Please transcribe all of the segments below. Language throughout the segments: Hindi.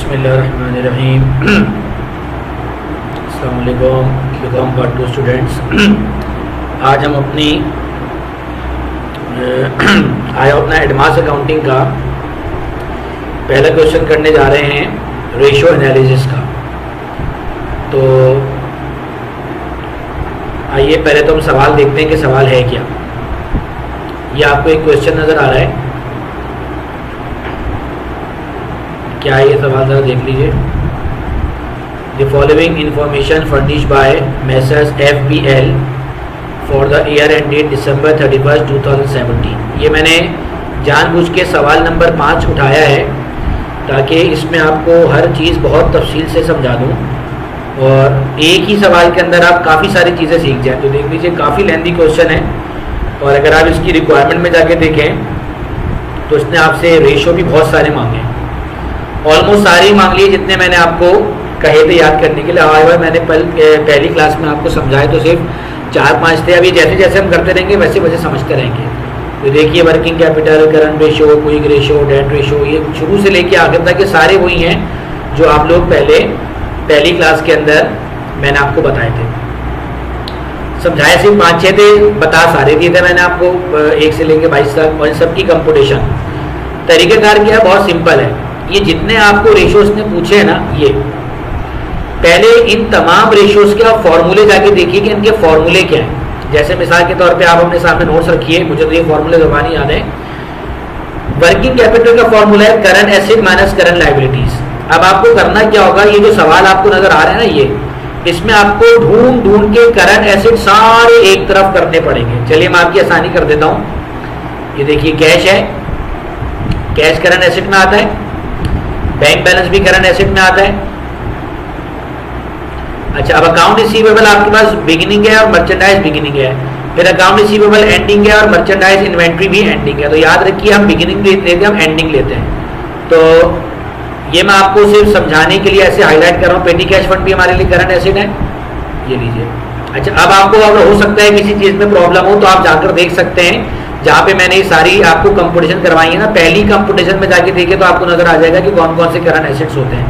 बिस्मिल्लाहिर्रहमानिर्रहीम। अस्सलाम वालेकुम वेलकम बैक टू स्टूडेंट्स। आज हम अपना एडवांस अकाउंटिंग का पहला क्वेश्चन करने जा रहे हैं, रेशियो एनालिसिस का। तो आइए पहले तो हम सवाल देखते हैं कि सवाल है क्या। ये आपको एक क्वेश्चन नज़र आ रहा है, क्या है ये सवाल, ज़रा देख लीजिए। The following information furnish by messrs FBL for the year end date December 31, 2017। ये मैंने जानबूझ के सवाल नंबर 5 उठाया है ताकि इसमें आपको हर चीज़ बहुत तफसील से समझा दूँ और एक ही सवाल के अंदर आप काफ़ी सारी चीज़ें सीख जाएँ। तो देख लीजिए, काफ़ी लेंथी क्वेश्चन है और अगर आप इसकी रिक्वायरमेंट में जाके देखें तो इसने आपसे रेशो भी बहुत सारे मांगे हैं, ऑलमोस्ट सारी मांग लिए जितने मैंने आपको कहे थे याद करने के लिए। हाउएवर मैंने पहली क्लास में आपको समझाए तो सिर्फ 4-5 थे। अभी जैसे जैसे हम करते रहेंगे वैसे वैसे समझते रहेंगे। तो देखिए, working capital, current ratio, quick ratio, debt ratio, ये शुरू से लेके आखिर तक ये सारे वही हैं जो आप लोग पहली क्लास के अंदर मैंने आपको बताए थे। समझाए सिर्फ 5-6 थे, बता सारे दिए थे मैंने आपको 1 से लेके 22 तक। और सबकी कंप्यूटेशन तरीक़ेकार क्या है, बहुत सिंपल है। ये जितने आपको रेशोज ने पूछे हैं ना, ये पहले इन तमाम रेशोज के आप फॉर्मूले जाके देखिए कि इनके फॉर्मूले क्या हैं। जैसे मिसाल के तौर पे आप अपने सामने नोट्स रखिए, मुझे तो ये फॉर्मूले ज़बानी याद है। वर्किंग कैपिटल का फॉर्मूला है current asset minus current liabilities. अब आपको करना क्या होगा, ये जो सवाल आपको नजर आ रहे हैं ना, ये इसमें आपको ढूंढ ढूंढ के करंट एसेट सारे एक तरफ करने पड़ेंगे। चलिए मैं आपकी आसानी कर देता हूँ। ये देखिए, कैश है, कैश करंट एसेट में आता है, बैंक बैलेंस भी करंट एसेट में आता है। अच्छा, अब अकाउंट रिसीवेबल आपके पास बिगिनिंग है और मर्चेंडाइज बिगिनिंग है, फिर अकाउंट रिसीवेबल एंडिंग है और मर्चेंडाइज इन्वेंट्री भी एंडिंग है। तो याद रखिए, हम बिगिनिंग लेते हैं, हम एंडिंग लेते हैं। तो ये मैं आपको सिर्फ समझाने के लिए ऐसे हाईलाइट कर रहा हूँ। पेटी कैश फंड भी हमारे लिए करंट एसेट है, ये लीजिए। अच्छा, अब आपको अगर हो सकता है किसी चीज में प्रॉब्लम हो तो आप जाकर देख सकते हैं जहाँ पे मैंने ये सारी आपको कंप्यूटेशन करवाई है ना, पहली कंप्यूटेशन में जाके देखिए तो आपको नजर आ जाएगा कि कौन कौन से करंट एसेट्स होते हैं।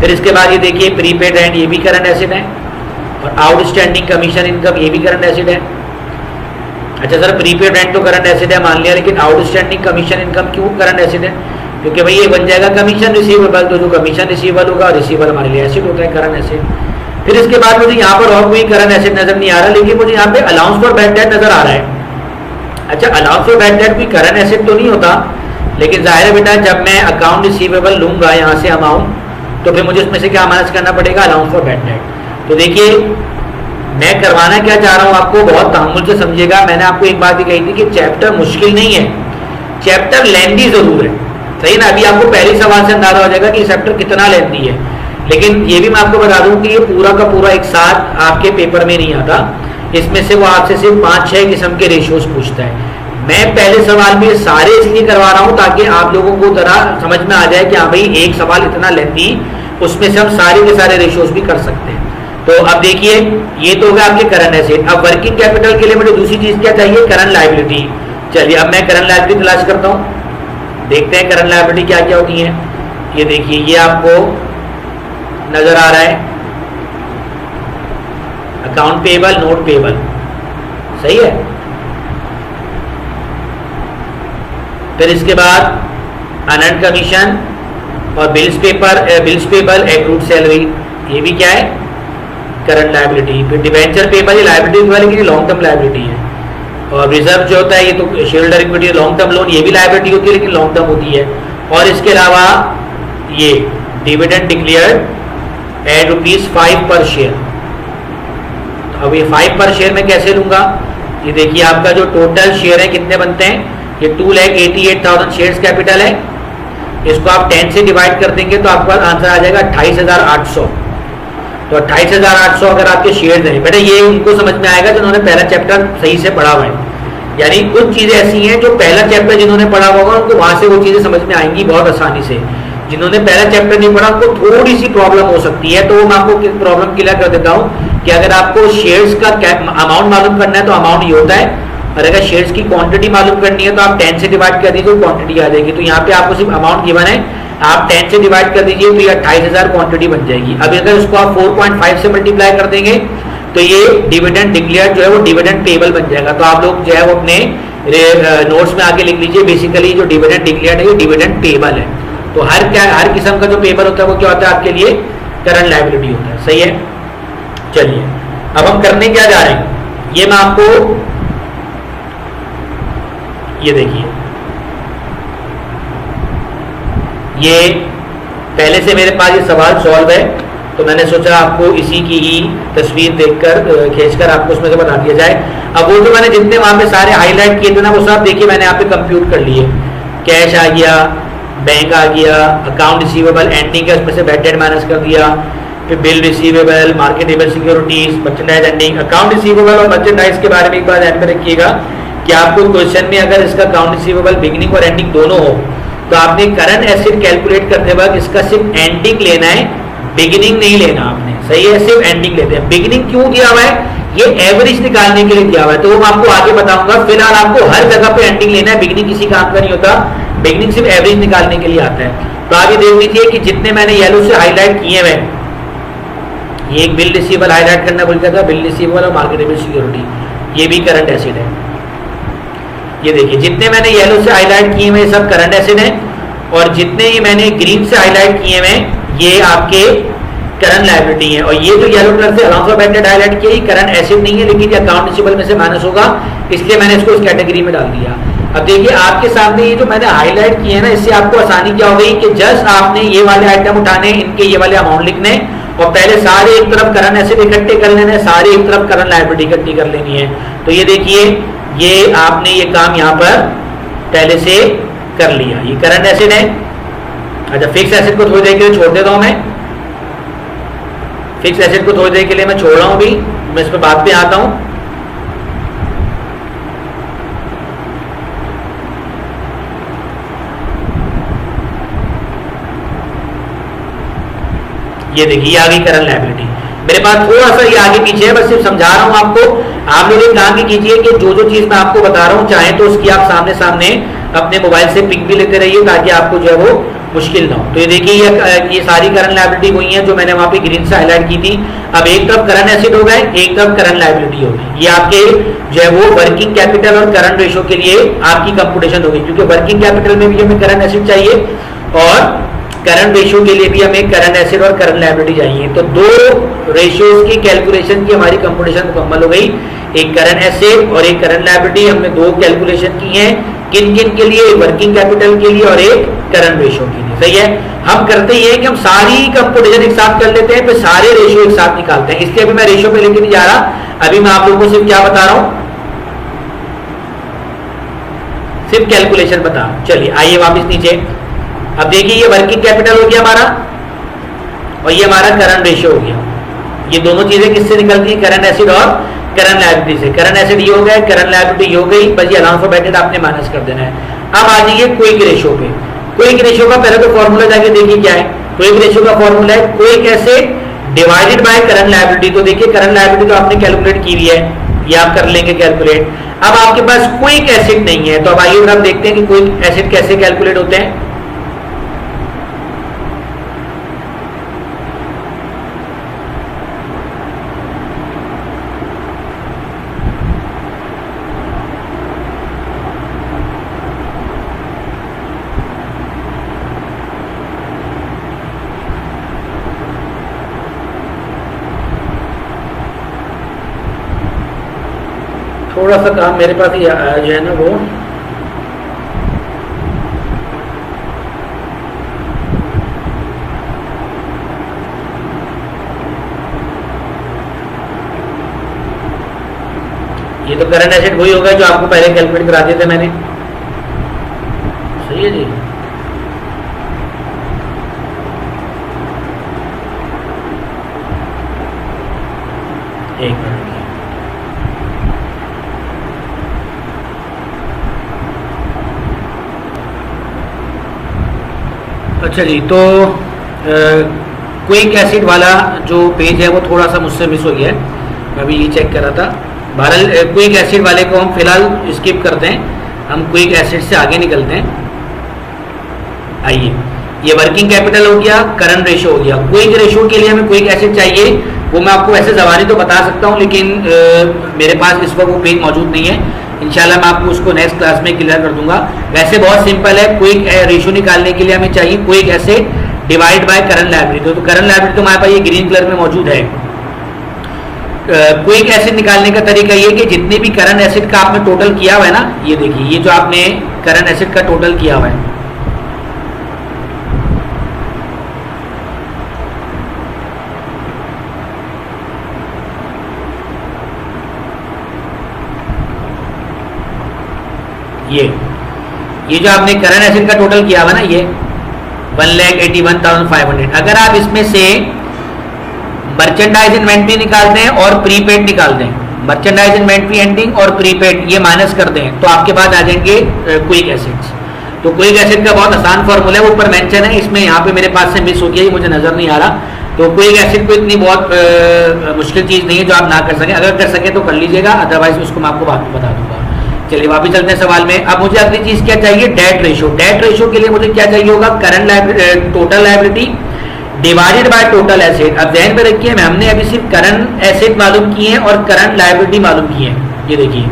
फिर इसके बाद ये देखिए, प्रीपेड रेंट, ये भी करंट एसेट है, और आउटस्टैंडिंग कमीशन इनकम, ये भी करंट एसेट है। अच्छा सर, प्रीपेड रेंट तो करंट एसेट है मान लिया, लेकिन आउटस्टैंडिंग कमीशन इनकम क्यों करंट एसेट है? क्योंकि भाई ये बन जाएगा कमीशन रिसीवेबल, तो जो कमीशन रिसीवेबल होगा, रिसीवेबल हमारे लिए एसेट होता है, करंट एसेट। फिर इसके बाद मुझे यहाँ पर और कोई करंट एसेट नजर नहीं आ रहा, लेकिन मुझे यहाँ पे अलाउंस फॉर बैड डेट नजर आ रहा है। अच्छा, अलाउंस फॉर बैड डेट भी करंट एसेट तो नहीं होता, लेकिन जाहिर है बेटा, जब मैं अकाउंट रिसीवेबल लूंगा यहाँ से अमाउंट, तो फिर मुझे उसमें से क्या माइनस करना पड़ेगा, अलाउंस फॉर बैड डेट। तो देखिए, मैं करवाना क्या चाह रहा हूँ आपको, बहुत तहम्मुल से समझिएगा। मैंने आपको एक बात भी कही थी कि चैप्टर मुश्किल नहीं है, चैप्टर लेंथी जरूर है, सही ना। अभी आपको पहले सवाल से अंदाजा हो जाएगा कि चैप्टर कितना लेंथी है, लेकिन ये भी मैं आपको बता दूं कि ये पूरा का पूरा एक साथ आपके पेपर में नहीं आता। इसमें से वो आपसे सिर्फ 5-6 किस्म के रेशियोज पूछता है। मैं पहले सवाल में सारे इसलिए करवा रहा हूं ताकि आप लोगों को जरा समझ में आ जाए कि हाँ भाई, एक सवाल इतना लेंथी, उसमें से हम सारे के सारे रेशियोज भी कर सकते हैं। तो अब देखिए, ये तो होगा आपके करंट एसेट। अब वर्किंग कैपिटल के लिए मुझे दूसरी चीज क्या चाहिए, करंट लायबिलिटी। चलिए अब मैं करंट लायबिलिटी तलाश करता हूँ, देखते हैं करंट लायबिलिटी क्या क्या होती है। ये देखिए, ये आपको नजर आ रहा है, अकाउंट पेबल, नोट पेबल, सही है। फिर इसके बाद अनअर्न्ड कमीशन और बिल्स पेबल, एक्रूड सैलरी, ये भी क्या है, करंट लायबिलिटी। फिर डिबेंचर पेबल, ये लायबिलिटी है लेकिन ये लॉन्ग टर्म लायबिलिटी है। और रिजर्व जो होता है, ये तो share holder equity, long term loan, ये भी लायबिलिटी होती है लेकिन लॉन्ग टर्म होती है। और इसके अलावा ये डिविडेंड डिक्लेयर्ड एट ₹5 पर शेयर। अब ये 5 पर शेयर में कैसे लूंगा, ये देखिए, आपका जो टोटल शेयर है कितने बनते हैं, ये 2,88,000 शेयर्स कैपिटल है। इसको आप 10 से डिवाइड कर देंगे तो आपका आंसर आ जाएगा 28,800। तो 28,800 अगर आपके शेयर्स हैं बेटा, ये उनको समझ में आएगा जिन्होंने पहला चैप्टर सही से पढ़ा हुआ है। यानी कुछ चीजें ऐसी हैं जो पहला चैप्टर जिन्होंने पढ़ा होगा उनको वहां से वो चीजें समझ में आएंगी बहुत आसानी से। जिन्होंने पहला चैप्टर नहीं पढ़ा उनको थोड़ी सी प्रॉब्लम हो सकती है। तो मैं आपको प्रॉब्लम क्लियर कर देता हूँ कि अगर आपको शेयर्स का अमाउंट मालूम करना है तो अमाउंट ये होता है, और अगर शेयर्स की क्वांटिटी मालूम करनी है तो आप 10 से डिवाइड कर दीजिए, क्वांटिटी आ जाएगी। तो यहाँ पे आपको सिर्फ अमाउंट गिवन है आप 10 से डिवाइड कर दीजिए तो ये 28,000 क्वांटिटी बन जाएगी। अब अगर उसको आप 4.5 से मल्टीप्लाई कर देंगे तो ये डिविडेंड डिक्लेयर जो है वो डिविडेंड पेबल बन जाएगा। तो आप लोग जो है वो अपने नोट्स में आगे लिख लीजिए, बेसिकली जो डिविडेंड डिक्लेयर्ड है ये डिविडेंड पेबल है। तो हर किस्म का जो पेबल होता है वो क्या होता है आपके लिए, करंट लायबिलिटी होता है। सही है। चलिए अब हम करने क्या जा रहे हैं, ये मैं आपको, ये देखिए, ये पहले से मेरे पास ये सवाल सॉल्व है, तो मैंने सोचा आपको इसी की ही तस्वीर देखकर खींचकर आपको उसमें से बता दिया जाए। अब वो जो मैंने जितने वहां पे सारे हाईलाइट किए थे ना, वो सब देखिए मैंने यहाँ पे कंप्यूट कर लिए। कैश आ गया, बैंक आ गया, अकाउंट रिसीवेबल एंडिंग है उसमें से बैड डेट माइनस कर दिया, फिर bill receivable, marketable securities, merchandise ending. Account receivable और मर्चेंडाइज के बारे में एक बात ध्यान में रखिएगा कि आपको क्वेश्चन में अगर इसका अकाउंट रिसीवेबल बिगिनिंग और एंडिंग दोनों हो तो आपने करंट एसेट कैलकुलेट करते वक्त इसका सिर्फ एंडिंग लेना है, बिगिनिंग नहीं लेना आपने। सही है, सिर्फ एंडिंग लेते हैं। बिगिनिंग क्यों दिया हुआ है, ये एवरेज निकालने के लिए दिया हुआ है, तो वो मैं आपको आगे बताऊंगा। फिलहाल आपको हर जगह पे एंडिंग लेना है, बिगिनिंग किसी काम का नहीं होता, बिगिनिंग सिर्फ एवरेज निकालने के लिए आता है। तो आप ये देख लीजिए कि जितने मैंने येलो से हाईलाइट किए हुए, ये एक बिल रिसीवेबल हाईलाइट करना भूल गया था, बिल रिसीवेबल और मार्केटेबल सिक्योरिटी, ये भी करंट एसेट है। ये देखिए जितने मैंने येलो से हाईलाइट किए हुए सब करंट एसेट है, और जितने ही मैंने ग्रीन से हाईलाइट किए हुए ये आपके करंट लायबिलिटी है। और ये जो येलो कलर से अल्फाबेटेड हाईलाइट किया ये करंट एसेट नहीं है, लेकिन ये अकाउंट रिसीवेबल में से माइनस होगा, इसलिए मैंने इसको इस कैटेगरी में डाल दिया। अब देखिए आपके सामने ये जो मैंने हाईलाइट किए हैं ना, इससे आपको आसानी क्या हो गई कि जस्ट आपने ये वाले आइटम उठाने, इनके ये वाले अमाउंट लिखने, और पहले सारे एक तरफ करंट एसेट इकट्ठे कर लेने, सारे एक तरफ करंट लायबिलिटी इकट्ठी कर लेनी है। तो ये देखिए ये आपने ये काम यहाँ पर पहले से कर लिया, ये करंट एसेट है। अच्छा, फिक्स एसेट को थोड़ी देर के लिए छोड़ देता हूं मैं, फिक्स एसेट को थोड़ी देर के लिए मैं छोड़ रहा हूं, भी मैं इस पर बाद पे आता हूं। ये देखिए आ गई करंट लायबिलिटी। मेरे पास थोड़ा सा ये आगे पीछे है, बस सिर्फ समझा रहा हूं आपको। आप लोग एक काम कीजिए कि जो जो चीज मैं आपको बता रहा हूं, चाहे तो उसकी आप सामने सामने अपने मोबाइल से पिक भी लेते रहिए, ताकि आपको जो है वो मुश्किल ना हो। तो ये देखिए ये सारी करंट लायबिलिटी वही है जो मैंने वहां पे ग्रीन से हाईलाइट की थी। अब एक तरफ करंट एसेट हो गए, एक तरफ करंट लायबिलिटी होगी। ये आपके जो है वो वर्किंग कैपिटल और करंट रेशो के लिए आपकी कंप्यूटेशन होगी, क्योंकि वर्किंग कैपिटल में भी हमें करंट एसेट चाहिए और करंट रेशियो के लिए भी हमें करंट एसेट और करंट लायबिलिटी चाहिए। तो दो रेशियोज की कैलकुलेशन की हमारी कंप्यूटेशन मुकम्मल हो गई, एक करंट एसेट और एक करंट लायबिलिटी। हमने दो कैलकुलेशन की हैं, किन किन के लिए, एक वर्किंग कैपिटल के लिए और एक करंट रेशियो के लिए। सही है। हम करते ही है कि हम सारी कंप्यूटेशन एक साथ कर लेते हैं, फिर सारे रेशियो एक साथ निकालते हैं। इसलिए अभी मैं रेशियो पे लेके नहीं जा रहा, अभी मैं आप लोगों को सिर्फ क्या बता रहा हूं, सिर्फ कैलकुलेशन बता रहा हूं। चलिए आइए वापस नीचे। अब देखिए ये वर्किंग कैपिटल हो गया हमारा और ये हमारा करंट रेशियो हो गया। ये दोनों चीजें किससे निकलती है, करंट एसेट और करंट लायबिलिटी से। करंट एसेट ये हो गया, करंट लायबिलिटी हो गई, बस ये अल्फाबेटेड आपने माइनस कर देना है। अब आ जाइए क्विक रेशियो पे। क्विक रेशियो का पहले तो फॉर्मूला जाके देखिए क्या है। क्विक रेशियो का फॉर्मूला है quick asset divided by current liability. तो देखिए करंट लायबिलिटी तो आपने कैलकुलेट की हुई है, ये आप कर लेंगे कैलकुलेट। अब आपके पास क्विक एसेट नहीं है, तो अब आइए हम देखते हैं कि क्विक एसेट कैसे कैलकुलेट होते हैं। थोड़ा सा काम मेरे पास ही जो है ना वो ये तो करंट एसेट वही होगा जो आपको पहले कैलकुलेट करा दिए थे मैंने। सही है जी। एक मिनट। अच्छा जी, तो क्विक एसिड वाला जो पेज है वो थोड़ा सा मुझसे मिस हो गया है, मैं अभी ये चेक कर रहा था। बहरहाल क्विक एसिड वाले को हम फिलहाल स्किप करते हैं, हम क्विक एसिड से आगे निकलते हैं। आइए ये वर्किंग कैपिटल हो गया, करंट रेशो हो गया। क्विक रेशो के लिए हमें क्विक एसिड चाहिए, वो मैं आपको ऐसे ज़बानी तो बता सकता हूँ, लेकिन मेरे पास इस वक्त वो पेज मौजूद नहीं है। इंशाल्लाह मैं आपको उसको नेक्स्ट क्लास में क्लियर कर दूंगा। वैसे बहुत सिंपल है, क्विक रेशो निकालने के लिए हमें चाहिए quick acid divide by current liability. तो करंट लायबिलिटी तो हमारे पास ये ग्रीन कलर में मौजूद है। क्विक एसिड निकालने का तरीका ये कि जितने भी करंट एसिड का आपने टोटल किया हुआ है ना, ये देखिए ये जो आपने करंट एसिड का टोटल किया हुआ है, ये जो आपने करंट एसिड का टोटल किया हुआ ना, ये 1,81,500। अगर आप इसमें से मर्चेंडाइज इन्वेंट्री निकालते हैं और प्रीपेड निकालते हैं, मर्चेंडाइज इन्वेंट्री एंडिंग और प्रीपेड ये माइनस कर दें, तो आपके पास आ जाएंगे क्विक एसिड्स। तो क्विक एसिड का बहुत आसान फॉर्मूला है, वो ऊपर मेंशन है, इसमें यहाँ पे मेरे पास से मिस हो गया, ये मुझे नजर नहीं आ रहा। तो क्विक एसिड को इतनी बहुत मुश्किल चीज नहीं है जो आप ना कर सकें, अगर कर सके तो कर लीजिएगा, अदरवाइज उसको मैं आपको बाद में बता दूंगा। चलिए वापस चलते हैं सवाल में। अब मुझे अगली चीज क्या चाहिए, डेट रेशो। डेट रेशो के लिए मुझे क्या चाहिए होगा, current total liability divided by total acid. अब ध्यान में रखिए, हमने अभी सिर्फ करंट एसिड मालूम किए हैं और करंट लायबिलिटी मालूम की है। ये देखिए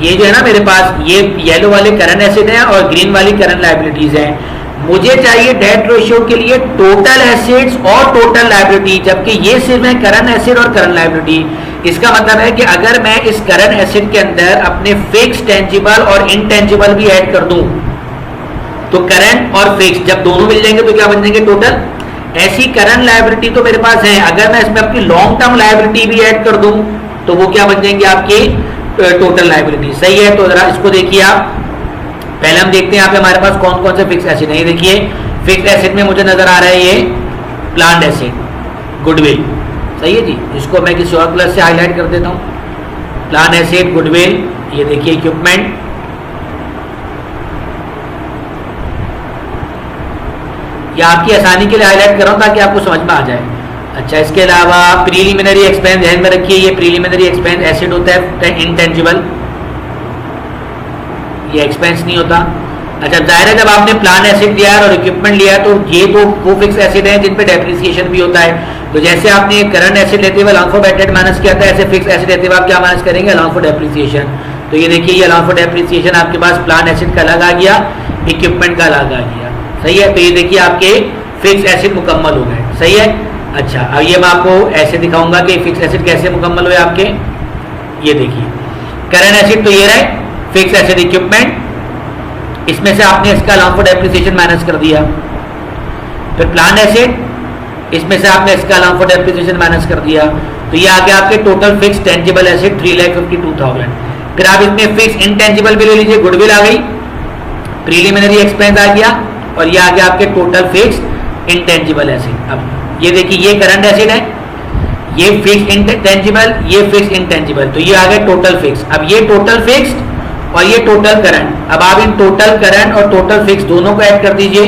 ये जो है ना मेरे पास, ये येलो वाले करंट एसिड हैं और ग्रीन वाली करंट लायबिलिटीज हैं। मुझे चाहिए डेट रेशियो के लिए टोटल एसिड्स और टोटल लायबिलिटी, जबकि ये सिर्फ है करंट एसिड और करंट लायबिलिटी। इसका मतलब है कि अगर मैं इस करंट एसिड के अंदर अपने फिक्स, टेंजिबल और इनटेंजिबल भी ऐड कर दूं, तो करंट और फिक्स जब दोनों मिल जाएंगे तो क्या बन जाएंगे, टोटल। ऐसी करंट लायबिलिटी तो मेरे पास है, अगर मैं इसमें अपनी लॉन्ग टर्म लायबिलिटी भी ऐड कर दूं तो वो क्या बन जाएंगे, आपकी टोटल लायबिलिटी। सही है, तो जरा इसको देखिए आप। पहले हम देखते हैं यहाँ पे हमारे पास कौन कौन से फिक्स एसिड है। ये देखिए फिक्स एसिड में मुझे नजर आ रहा है ये प्लांट एसिड, गुडविल। सही है जी, इसको मैं किसी और कलर से हाईलाइट कर देता हूँ। प्लांट एसिड, गुडविल, ये देखिए इक्विपमेंट, ये आपकी आसानी के लिए हाईलाइट कर रहा हूँ ताकि आपको समझ में आ जाए। अच्छा, इसके अलावा प्रीलिमिनरी एक्सपेंस, ध्यान में रखिए ये प्रीलिमिनरी एक्सपेंस एसिड होता है इंटेंजिबल, ये एक्सपेंस नहीं होता। अच्छा, जाहिर है जब आपने प्लांट एसिड लिया और इक्विपमेंट लिया तो ये तो वो फिक्स एसिड है जिन पे डेप्रिसिएशन भी होता है। तो जैसे आपने करंट एसिड लेते हुए along for bad debt minus किया था, ऐसे फिक्स एसिड लेते हुए आप क्या माइनस करेंगे, अलॉन्ग फॉर डेप्रिसिएशन। तो ये देखिए ये अलॉन्ग फॉर डेप्रिसिएशन आपके पास प्लांट एसिड का अलग आ गया, इक्विपमेंट का अलग आ गया। सही है, तो ये देखिए आपके फिक्स एसिड मुकम्मल हो गए। सही है। अच्छा, अब ये मैं आपको ऐसे दिखाऊंगा कि फिक्स एसिड कैसे मुकम्मल हुए आपके। ये देखिए करंट एसिड तो ये रहे, फिक्स एसिड इक्विपमेंट, इसमें से आपने इसका अलॉन्ग फॉर डेप्रिसिएशन माइनस कर दिया। फिर प्लांट एसिड, इसमें से आपने इसका अलॉन्ग फॉर डेप्रिसिएशन माइनस कर दिया। तो ये आ गया आपके टोटल फिक्स टेंजिबल एसिड 3,52,000। फिर आप इसमें फिक्स इनटेंजिबल भी ले लीजिए, गुडविल आ गई, प्रीलिमिनरी एक्सपेंस आ गया, और ये आ गया आपके टोटल फिक्स इनटेंजिबल एसिड। अब ये देखिए ये करंट एसिड है, ये फिक्स इंटेंजिबल, ये फिक्स इंटेंजिबल, तो ये आ गया टोटल फिक्स। अब ये टोटल फिक्स्ड और ये टोटल करंट, अब आप इन टोटल करंट और टोटल फिक्स दोनों को ऐड कर दीजिए।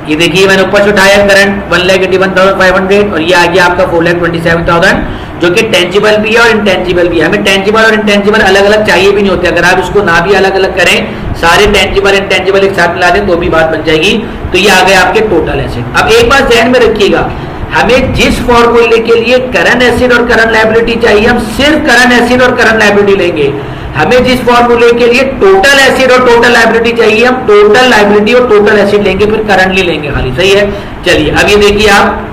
ये देखिए मैंने ऊपर से उठाया करंट 1,81,500 और ये आ गया आपका 4,27,000, जो कि टेंजिबल भी है और इंटेंजिबल भी है। हमें टेंजिबल और इंटेंजिबल अलग अलग चाहिए भी नहीं होते, अगर आप इसको ना भी अलग अलग करें, सारे टेंजिबल इंटेंजिबल एक साथ मिला दें तो भी बात बन जाएगी। तो ये आ गए आपके टोटल एसिड। अब एक बात ध्यान में रखिएगा, हमें जिस फॉर्मूले के लिए करंट एसिड और करंट लायबिलिटी चाहिए, हम सिर्फ करंट एसिड और करंट लायबिलिटी लेंगे। हमें जिस फॉर्मूले के लिए टोटल एसिड और टोटल लायबिलिटी चाहिए, हम टोटल लायबिलिटी और टोटल एसिड लेंगे, फिर करंटली लेंगे खाली। सही है। चलिए अब ये देखिए आप,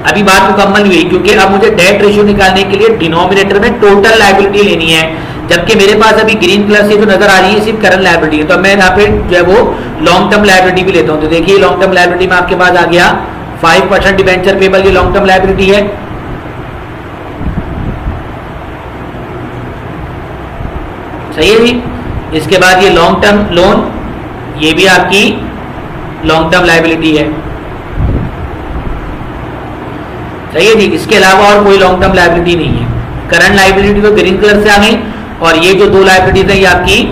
अभी बात मुकम्मल हुई, क्योंकि अब मुझे डेट रेशियो निकालने के लिए डिनोमिनेटर में टोटल लायबिलिटी लेनी है, जबकि मेरे पास अभी ग्रीन कलर से जो नजर आ रही है सिर्फ करंट लायबिलिटी है। तो मैं यहाँ पे जो है वो लॉन्ग टर्म लायबिलिटी भी लेता हूँ। तो देखिए लॉन्ग टर्म लायबिलिटी में आपके पास आ गया 5% डिबेंचर पेबल, ये लॉन्ग टर्म लायबिलिटी है। सही है जी। इसके बाद ये लॉन्ग टर्म लोन, ये भी आपकी लॉन्ग टर्म लायबिलिटी है। सही है जी। इसके अलावा और कोई लॉन्ग टर्म लायबिलिटी नहीं है। करंट लायबिलिटी तो ग्रीन कलर से आ गई, और ये जो दो लायबिलिटीज है ये आपकी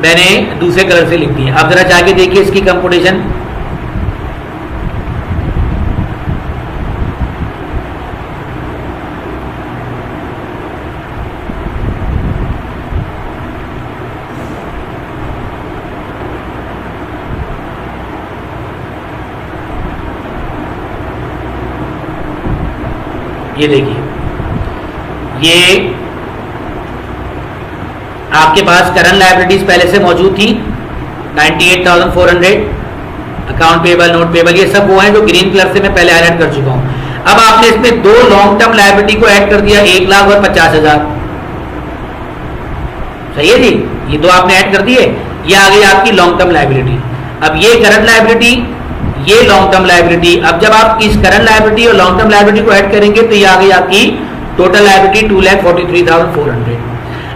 मैंने दूसरे कलर से लिख दी है। आप जरा जाके देखिए इसकी कंप्यूटेशन। ये देखिए, ये आपके पास करंट लायबिलिटीज पहले से मौजूद थी 98,400, अकाउंट पेबल, नोट पेबल, ये सब वो हैं जो ग्रीन कलर से मैं पहले हाईलाइट कर चुका हूं। अब आपने इसमें दो लॉन्ग टर्म लायबिलिटी को ऐड कर दिया, 1 लाख और 50,000। सही है जी, ये दो आपने ऐड कर दिए, ये आ गई आपकी लॉन्ग टर्म लायबिलिटी। अब ये करंट लायबिलिटी, ये लॉन्ग टर्म लायबिलिटी। अब जब आप इस करंट लायबिलिटी और लॉन्ग टर्म लायबिलिटी को ऐड करेंगे तो ये आ गई आपकी टोटल लायबिलिटी 2,43,400।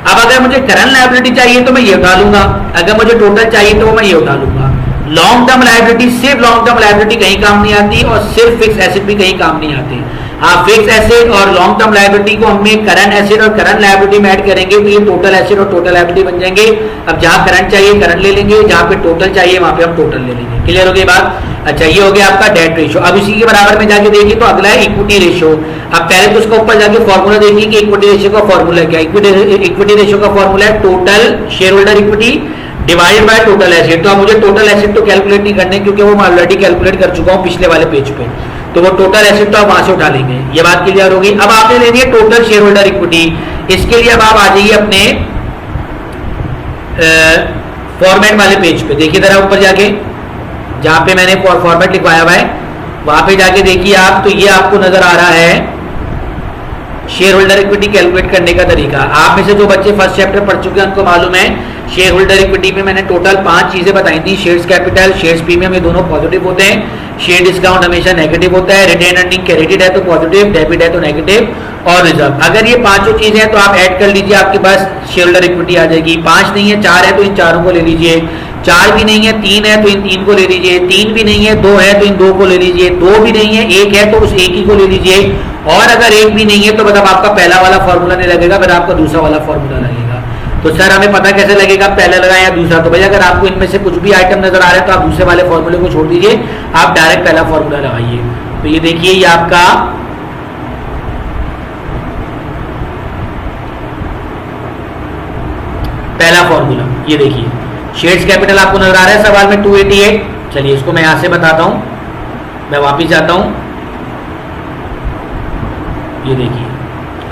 अब अगर मुझे करंट लायबिलिटी चाहिए तो मैं ये उठा लूंगा, अगर मुझे टोटल चाहिए तो मैं ये उठा लूंगा। लॉन्ग टर्म लायबिलिटी, सिर्फ लॉन्ग टर्म लायबिलिटी कहीं काम नहीं आती और सिर्फ फिक्स एसेट भी कहीं काम नहीं आते। हाँ, फिक्स एसेट और लॉन्ग टर्म लायबिलिटी को हमें करंट एसेट और करंट लायबिलिटी में ऐड करेंगे तो ये टोटल एसेट और टोटल लायबिलिटी बन जाएंगे। अब जहां करंट चाहिए करंट ले लेंगे, जहां पे टोटल चाहिए वहां पे हम टोटल ले लेंगे। क्लियर हो गई बात? अच्छा, ये हो गया आपका डेट रेशियो। अब इसी के बराबर में जाके देखिए तो अगला है इक्विटी रेशियो। अब पहले तो उसका ऊपर जाके फॉर्मूला देखिए कि इक्विटी रेशियो का फॉर्मूला क्या है। इक्विटी रेशियो का फॉर्मूला है total share holder equity divided by total asset. तो अब मुझे टोटल एसेट तो कैलकुलेट नहीं करने क्योंकि वो मैं ऑलरेडी कैलकुलेट कर चुका हूं पिछले वाले पेज पे, तो वो टोटल एसेट तो आप वहां से उठा लेंगे। ये बात क्लियर होगी। अब आपने लेनी है टोटल शेयर होल्डर इक्विटी। इसके लिए अब आप आ जाइए अपने फॉर्मेट वाले पेज पे, देखिए जरा ऊपर जाके जहां पे मैंने फॉर्मेट लिखवाया हुआ है वहां पे जाके देखिए आप, तो ये आपको नजर आ रहा है शेयर होल्डर इक्विटी कैलकुलेट करने का तरीका। आप में से जो बच्चे फर्स्ट चैप्टर पढ़ चुके हैं उनको मालूम है शेयर होल्डर इक्विटी में मैंने टोटल 5 चीजें बताई थी। शेयर्स कैपिटल, शेयर्स प्रीमियम, ये दोनों पॉजिटिव होते हैं। शेयर डिस्काउंट हमेशा नेगेटिव होता है। रिटेन अर्निंग क्रेडिट है तो पॉजिटिव, डेबिट है तो नेगेटिव, और रिजर्व। अगर ये पांचों चीजें हैं तो आप ऐड कर लीजिए, आपके पास शेयर होल्डर इक्विटी आ जाएगी। 5 नहीं है, 4 है तो इन चारों को ले लीजिए। 4 भी नहीं है, 3 है तो इन 3 को ले लीजिए। 3 भी नहीं है, 2 है तो इन 2 को ले लीजिए। 2 भी नहीं है, 1 है तो उस 1 ही को ले लीजिए। और अगर 1 भी नहीं है तो मतलब आपका पहला वाला फॉर्मूला नहीं लगेगा, फिर आपका दूसरा वाला फॉर्मूला लगेगा। तो सर हमें पता कैसे लगेगा पहला लगाएं या दूसरा? तो भैया अगर आपको इनमें से कुछ भी आइटम नजर आ रहा है तो आप दूसरे वाले फॉर्मूले को छोड़ दीजिए, आप डायरेक्ट पहला फॉर्मूला लगाइए। तो ये देखिए, ये आपका पहला फॉर्मूला, ये देखिए शेयर्स कैपिटल आपको नजर आ रहा है सवाल में 288। चलिए इसको मैं यहां से बताता हूं, मैं वापिस जाता हूं। ये देखिए,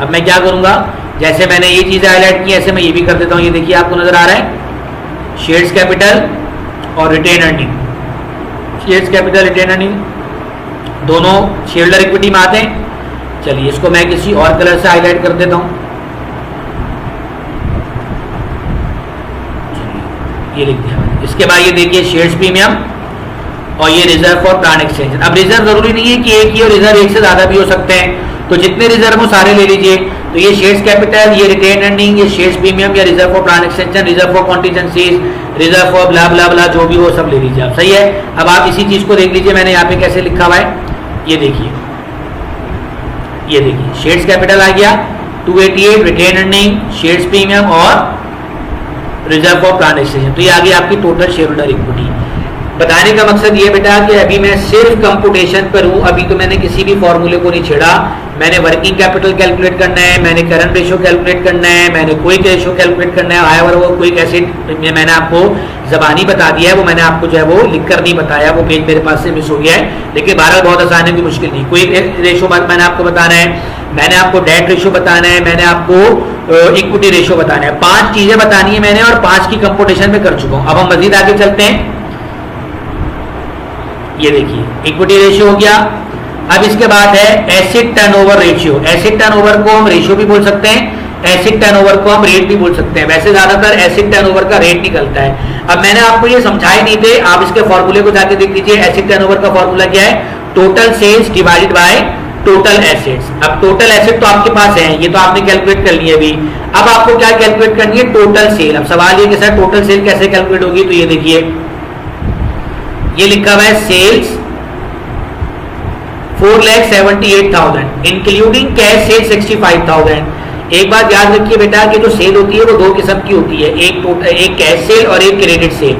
अब मैं क्या करूंगा, जैसे मैंने ये चीजें हाईलाइट की ऐसे मैं ये भी कर देता हूं। ये देखिए आपको नजर आ रहा है शेयर्स कैपिटल और retain earning. Shares capital, retain earning दोनों शेयर होल्डर इक्विटी में आते हैं। चलिए इसको मैं किसी और कलर से हाईलाइट कर देता हूं। ये लिख दिया मैंने। इसके बाद ये देखिए शेयर्स प्रीमियम और ये रिजर्व फॉर प्लान एक्सटेंशन। अब रिजर्व जरूरी नहीं है कि एक ही, और रिजर्व एक से ज्यादा भी हो सकते हैं, तो जितने रिजर्व हो सारे ले लीजिए। तो ये शेयर्स कैपिटल, ये रिटेन अर्निंग, ये शेयर्स प्रीमियम, या reserve for plan extension, reserve for contingencies, reserve for bla bla bla, जो भी हो सब ले लीजिए आप। सही है। अब आप इसी चीज को देख लीजिए मैंने यहाँ पे कैसे लिखा हुआ है। ये देखिए, ये देखिए शेयर्स कैपिटल आ गया 288, रिटेन अर्निंग, शेयर्स प्रीमियम और रिजर्व फॉर प्लान एक्सटेंशन। तो ये आ गई आपकी टोटल शेयर होल्डर इक्विटी। बताने का मकसद ये बेटा कि अभी मैं सिर्फ कंप्यूटेशन पर हूं, अभी तो मैंने किसी भी फॉर्मूले को नहीं छेड़ा। मैंने वर्किंग कैपिटल कैलकुलेट करना है, मैंने करंट रेशियो कैलकुलेट करना है, मैंने क्विक रेशियो कैलकुलेट करना है। हाईएवर वो क्विक एसिड मैंने आपको जबानी बता दिया है, वो मैंने आपको जो है वो लिख कर नहीं बताया, वो पेज मेरे पास से मिस हो गया है। लेकिन 12 बहुत आसान है, कोई मुश्किल नहीं। क्विक रेशियो मैंने आपको बताना है, मैंने आपको डेट रेशियो बताना है, मैंने आपको इक्विटी रेशियो बताना है। 5 चीजें बतानी है मैंने, और 5 की कंप्यूटेशन में कर चुका हूं। अब हम मजीद आगे चलते हैं। ये देखिए इक्विटी रेशियो हो गया। अब इसके बाद है asset turnover ratio. Asset turnover को हम रेशियो भी बोल सकते हैं, एसेट टर्नओवर को हम रेट भी बोल सकते हैं। वैसे ज्यादातर एसेट टर्नओवर का रेट निकलता है। अब मैंने आपको ये समझाए नहीं थे, आप इसके फॉर्मूले को जाके देख लीजिए। एसेट टर्नओवर का फॉर्मूला क्या है? Total sales divided by total assets. अब टोटल एसेट तो आपके पास है, ये तो आपने कैलकुलेट कर लिया अभी। अब आपको क्या कैलकुलेट करनी है? Total sale. अब सवाल ये कि सर टोटल सेल कैसे कैलकुलेट होगी? तो ये देखिए, ये लिखा हुआ है सेल्स 4,78,000 इंक्लूडिंग कैश सेल 65,000। एक बात याद रखिए बेटा कि जो सेल होती है वो 2 किस्म की होती है, एक कैश सेल और एक क्रेडिट सेल।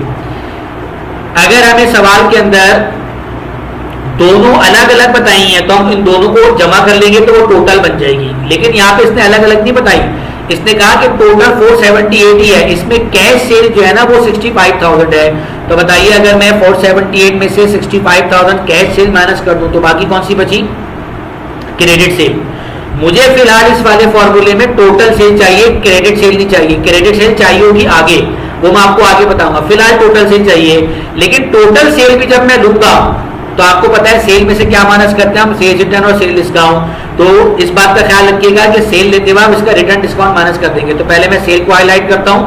अगर हमें सवाल के अंदर दोनों अलग अलग बताई हैं तो हम इन दोनों को जमा कर लेंगे तो वो टोटल बन जाएगी। लेकिन यहाँ पे इसने अलग अलग नहीं बताई, इसने कहा कि टोटल 478 ही है, इसमें कैश सेल जो है ना वो 65,000 है। तो बताइए अगर मैं 478 में से 65,000 कैश सेल माइनस कर दूं तो बाकी कौन सी बची? Credit sale. मुझे फिलहाल इस वाले फॉर्मूले में टोटल सेल चाहिए, क्रेडिट सेल नहीं चाहिए। क्रेडिट सेल चाहिए होगी आगे, वो मैं आपको आगे बताऊंगा। फिलहाल टोटल सेल चाहिए, लेकिन टोटल सेल भी जब मैं लूंगा तो आपको पता है सेल में से क्या माइनस करते हैं हम, सेल रिटर्न और सेल डिस्काउंट। तो इस बात का ख्याल रखिएगा कि सेल लेते हुए इसका रिटर्न डिस्काउंट माइनस कर देंगे। तो पहले मैं सेल को हाईलाइट करता हूं।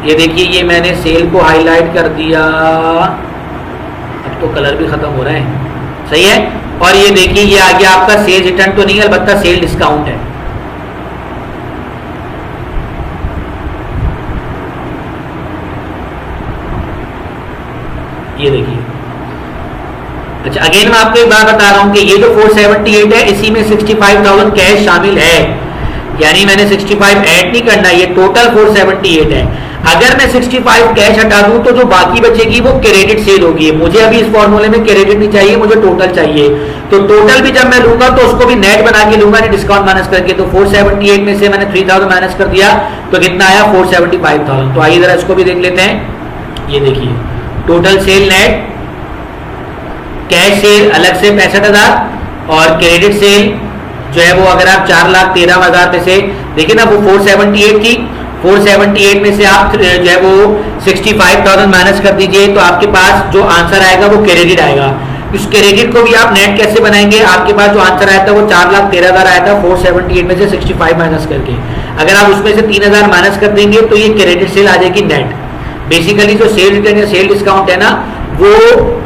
ये देखिए, ये मैंने सेल को हाईलाइट कर दिया। अब तो कलर भी खत्म हो रहा है, सही है। और ये देखिए, ये आ गया आपका सेल रिटर्न तो नहीं है, अलबत्ता सेल डिस्काउंट है। ये देखिए। अच्छा, अगेन मैं आपको एक बात बता रहा हूं कि ये जो 478 है, इसी में 65,000 कैश शामिल है, यानी मैंने 65 ऐड नहीं करना, ये टोटल 478 है। अगर मैं 65 कैश हटा दूं तो जो बाकी बचेगी वो क्रेडिट सेल होगी। मुझे अभी इस फॉर्मूले में क्रेडिट नहीं चाहिए, मुझे टोटल चाहिए। तो टोटल भी जब मैं लूंगा तो उसको भी नेट बना के लूंगा, डिस्काउंट माइनस करके। तो 478 में से मैंने 3000 माइनस कर दिया, तो कितना आया 475,000। तो आइए जरा इसको भी देख लेते हैं। ये देखिए, total sale net, cash cell अलग से 65,000 और क्रेडिट सेल जो है वो अगर आप 4,13,000 में से देखिए ना, वो 478 थी, 478 में से आप जो है वो 65,000 माइनस कर दीजिए, तो आपके पास जो आंसर आएगा वो क्रेडिट आएगा। इस क्रेडिट को भी आप नेट कैसे बनाएंगे, आपके पास जो आंसर आया था वो 4,13,000 आया था 478 में से 65 माइनस करके। अगर आप उसमें से 3,000 माइनस कर देंगे तो ये क्रेडिट सेल आ जाएगी नेट। बेसिकली जो सेल रिटर्न या सेल डिस्काउंट है ना, वो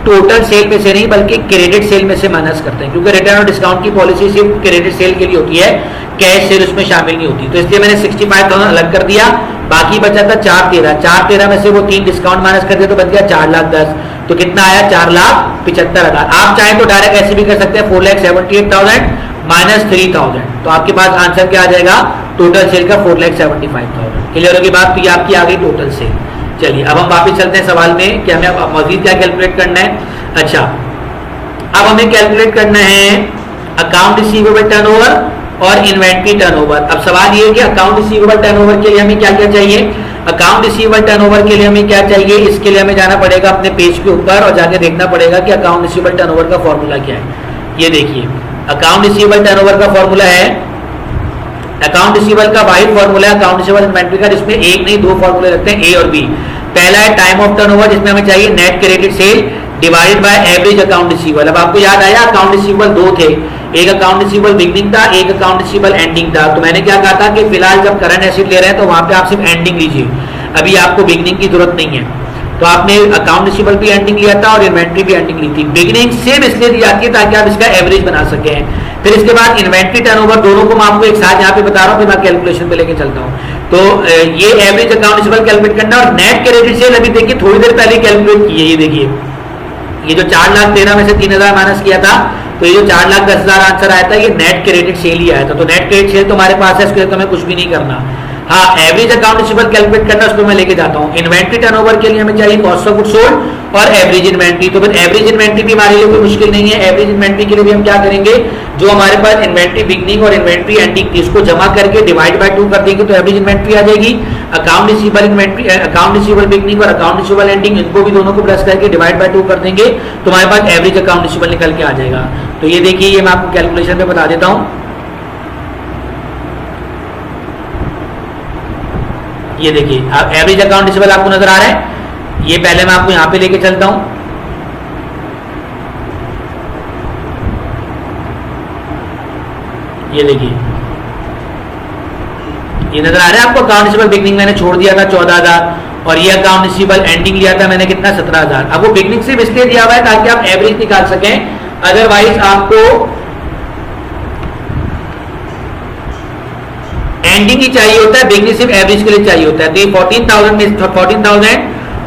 टोटल सेल में से नहीं बल्कि क्रेडिट सेल में से माइनस करते हैं, क्योंकि रिटर्न और डिस्काउंट की पॉलिसी सिर्फ क्रेडिट सेल के लिए होती है, कैश सेल उसमें शामिल नहीं होती। तो इसलिए मैंने 65,000 अलग कर दिया, बाकी बचा था 413 में से वो 3 डिस्काउंट माइनस कर दिया तो बच गया 4,10,000। तो कितना आया 4,75,000। आप चाहें तो डायरेक्ट ऐसे भी कर सकते हैं, 4,78,000 माइनस 3,000, तो आपके पास आंसर क्या आ जाएगा, टोटल सेल का 4,75,000। क्लियर होगी बात। तो ये आपकी आ गई टोटल सेल। चलिए अब हम वापस चलते हैं सवाल में कि हमें अब मजीद क्या कैलकुलेट करना है। अच्छा, अब हमें कैलकुलेट करना है अकाउंट रिसीवेबल टर्नओवर और इन्वेंट्री टर्नओवर। अब सवाल ये है कि अकाउंट रिसीवेबल टर्नओवर के लिए हमें क्या क्या चाहिए। अकाउंट रिसीवेबल टर्नओवर के लिए हमें क्या चाहिए, इसके लिए हमें जाना पड़ेगा अपने पेज के ऊपर और जाके देखना पड़ेगा कि अकाउंट रिसीवेबल टर्नओवर का फॉर्मूला क्या है। ये देखिए, अकाउंट रिसीवेबल टर्नओवर का फॉर्मूला है, अकाउंट रिसीवेबल का वाहिद फॉर्मूला है अकाउंट रिसीवेबल इन्वेंट्री का, जिसमें एक नहीं दो फॉर्मूले लगते हैं, ए और बी। पहला है टाइम ऑफ टर्नओवर, जिसमें हमें चाहिए net credit sale divided by average account receivable. अब आपको याद आया अकाउंट रिसीवेबल दो थे, एक अकाउंट रिसीवेबल बिगनिंग था, एक अकाउंट रिसीवेबल एंडिंग था। तो मैंने क्या कहा था कि फिलहाल जब करंट एसेट ले रहे हैं तो वहां पे आप सिर्फ एंडिंग लीजिए, अभी आपको बिगनिंग की जरूरत नहीं है। तो आपने अकाउंट रिसीवेबल भी एंडिंग लिया था और इन्वेंट्री भी एंडिंग ली थी। बिगनिंग सेम इसलिए दी जाती है ताकि आप इसका एवरेज बना सकें। फिर इसके बाद इन्वेंट्री टर्नओवर, दोनों को मैं आपको एक साथ यहाँ पे बता रहा हूँ, फिर मैं कैलकुलेशन पे लेके चलता हूँ। तो ये एवरेज अकाउंट रिसीवेबल कैलकुलेट करना और नेट क्रेडिट सेल अभी देखिए थोड़ी देर पहले कैलकुलेट की है। ये देखिए, ये जो 4,13,000 में से 3,000 माइनस किया था, तो ये जो 4,10,000 आंसर आया था ये नेट क्रेडिट सेल ही आया था। तो नेट क्रेडिट सेल तो हमारे पास है, इसके लिए तो हमें कुछ भी नहीं करना। हाँ, एवरेज अकाउंट रिसीवेबल कैलकुलेट करना, उसको मैं लेके जाता हूँ। इन्वेंट्री टर्नओवर के लिए हमें चाहिए कॉस्ट ऑफ गुड्स सोल्ड और एवरेज इन्वेंट्री। तो फिर एवरेज इन्वेंट्री भी हमारे लिए कोई मुश्किल नहीं है। एवरेज इन्वेंट्री के लिए भी हम क्या करेंगे, जो हमारे पास इन्वेंट्री बिगनिंग और इन्वेंट्री एंडिंग थी उसको जमा करके डिवाइड बाय 2 कर देंगे तो एवरेज इन्वेंट्री आ जाएगी। Account receivable inventory, account receivable beginning और अकाउंट रिसीवेबल एंडिंग, इनको भी दोनों को प्लस करके डिवाइड बाय 2 कर देंगे तो हमारे पास एवरेज अकाउंट रिसीवेबल निकल के आ जाएगा। तो ये देखिए, ये मैं आपको कैलकुलेशन पे बता देता हूँ। ये देखिए, एवरेज अकाउंट रिसीवेबल आपको नजर आ रहा है। ये पहले मैं आपको यहां पे लेके चलता हूं। ये देखिए, ये नजर आ रहा है आपको। अकाउंट रिसीवेबल बिगनिंग मैंने छोड़ दिया था 14,000 और ये अकाउंट रिसीवेबल एंडिंग लिया था मैंने कितना 17,000। अब वो बिगनिंग सिर्फ इसलिए दिया हुआ है ताकि आप एवरेज निकाल सकें, अदरवाइज आपको एंडिंग ही चाहिए होता है, बिगनिंग सिर्फ एवरेज के लिए चाहिए होता है। तो ये 14,000 में 14,000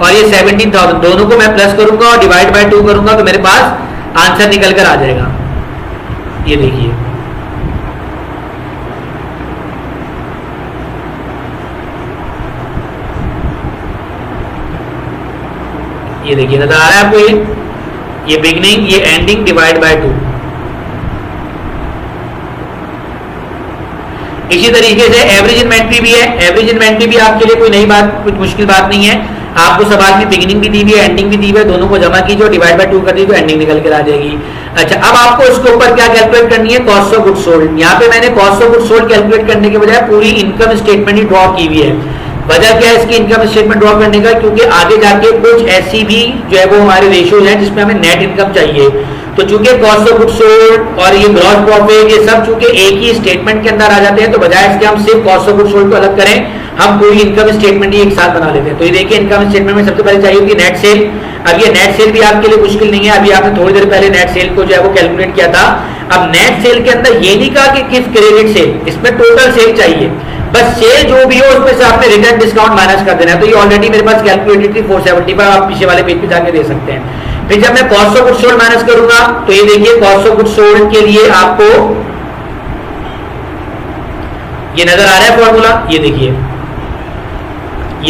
और ये 17,000 दोनों को मैं प्लस करूंगा और डिवाइड बाय 2 करूंगा तो मेरे पास आंसर निकल कर आ जाएगा। ये देखिए, ये देखिए नजर आ रहा है आपको। ये बिगनिंग, ये एंडिंग डिवाइड बाय 2। इसी तरीके से एवरेज इन्वेंट्री भी है। एवरेज इन्वेंट्री भी आपके लिए कोई नई बात, कुछ मुश्किल बात नहीं है। आपको सवाल में बिगिनिंग भी दी हुई है, एंडिंग भी दी हुई है, दोनों को जमा कीजिए और डिवाइड बाय 2 कर दीजिए तो एंडिंग निकल कर आ जाएगी। अच्छा, अब आपको इसके ऊपर क्या कैलकुलेट करनी है, कॉस्ट ऑफ गुड्स सोल्ड। यहाँ पे मैंने cost of goods sold calculate करने के बजाय पूरी इनकम स्टेटमेंट ही ड्रॉ की हुई है। वजह क्या है इसकी इनकम स्टेटमेंट ड्रॉ करने का, क्योंकि आगे जाके कुछ ऐसी भी जो है वो हमारे रेशियोज हैं जिसमें हमें नेट इनकम चाहिए। तो चूंकि कॉस्ट ऑफ गुड्स सोल्ड और ये ग्रॉस प्रॉफिट ये सब चूंकि एक ही स्टेटमेंट के अंदर आ जाते हैं, तो बजाय इसके हम सिर्फ कॉस्ट ऑफ गुड्स सोल्ड को अलग करें, हम पूरी इनकम स्टेटमेंट ही एक साथ बना लेते हैं। तो ये देखिए इनकम स्टेटमेंट में सबसे पहले चाहिए होगी नेट सेल। अब ये नेट सेल भी आपके लिए मुश्किल नहीं है, अभी आपने थोड़ी देर पहले नेट सेल को जो है वो कैलकुलेट किया था। अब नेट सेल के अंदर ये नहीं कहा कि किस क्रेडिट सेल, इसमें टोटल सेल चाहिए, बस सेल जो भी हो उसमें से आपने रिटर्न डिस्काउंट माइनस कर देना है। तो ये ऑलरेडी मेरे पास कैलकुलेटेड थी 470 पर, आप पीछे वाले पेज पे जाके दे सकते हैं। फिर जब मैं cost of goods sold minus करूंगा तो ये देखिए कॉस्ट ऑफ गुड्स सोल्ड के लिए आपको ये नजर आ रहा है फॉर्मूला, ये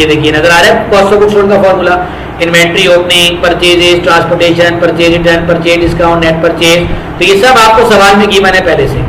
देखिए नजर आ रहा है कॉस्ट ऑफ गुड्स सोल्ड का formula. Inventory opening, purchases, transportation, purchase return, purchase discount, net purchase, तो ये सब आपको सवाल में गिवन है पहले से,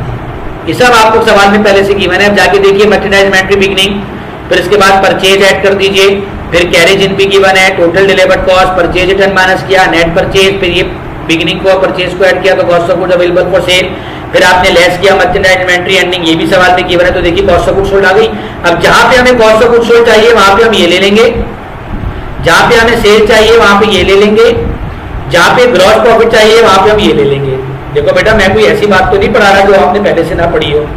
ये सब आपको सवाल में पहले से गिवन है। अब जाके देखिए मर्चेंडाइज इन्वेंट्री बिगनिंग, फिर इसके बाद परचेज ऐड कर दीजिए, फिर कैरेज इन भी गिवन है, total delivered cost, purchase return minus किया, नेट परचेज, फिर ये बिगिनिंग को परचेज को ऐड किया तो cost of goods available for sale, फिर आपने लेस किया मर्चेंडाइज इन्वेंट्री एंडिंग, ये भी सवाल में गिवन है। तो देखिए कॉस्ट ऑफ गुड्स सोल्ड आ गई। अब जहां पे हमें कॉस्ट ऑफ गुड्स सोल्ड चाहिए वहां पे हम ये ले लेंगे, जहां पे हमें सेल चाहिए वहां पे ये ले लेंगे, जहां पे ग्रॉस प्रॉफिट चाहिए वहां पे हम ये ले लेंगे। देखो बेटा मैं कोई ऐसी बात तो नहीं पढ़ा रहा जो आपने पहले से ना पढ़ी हो,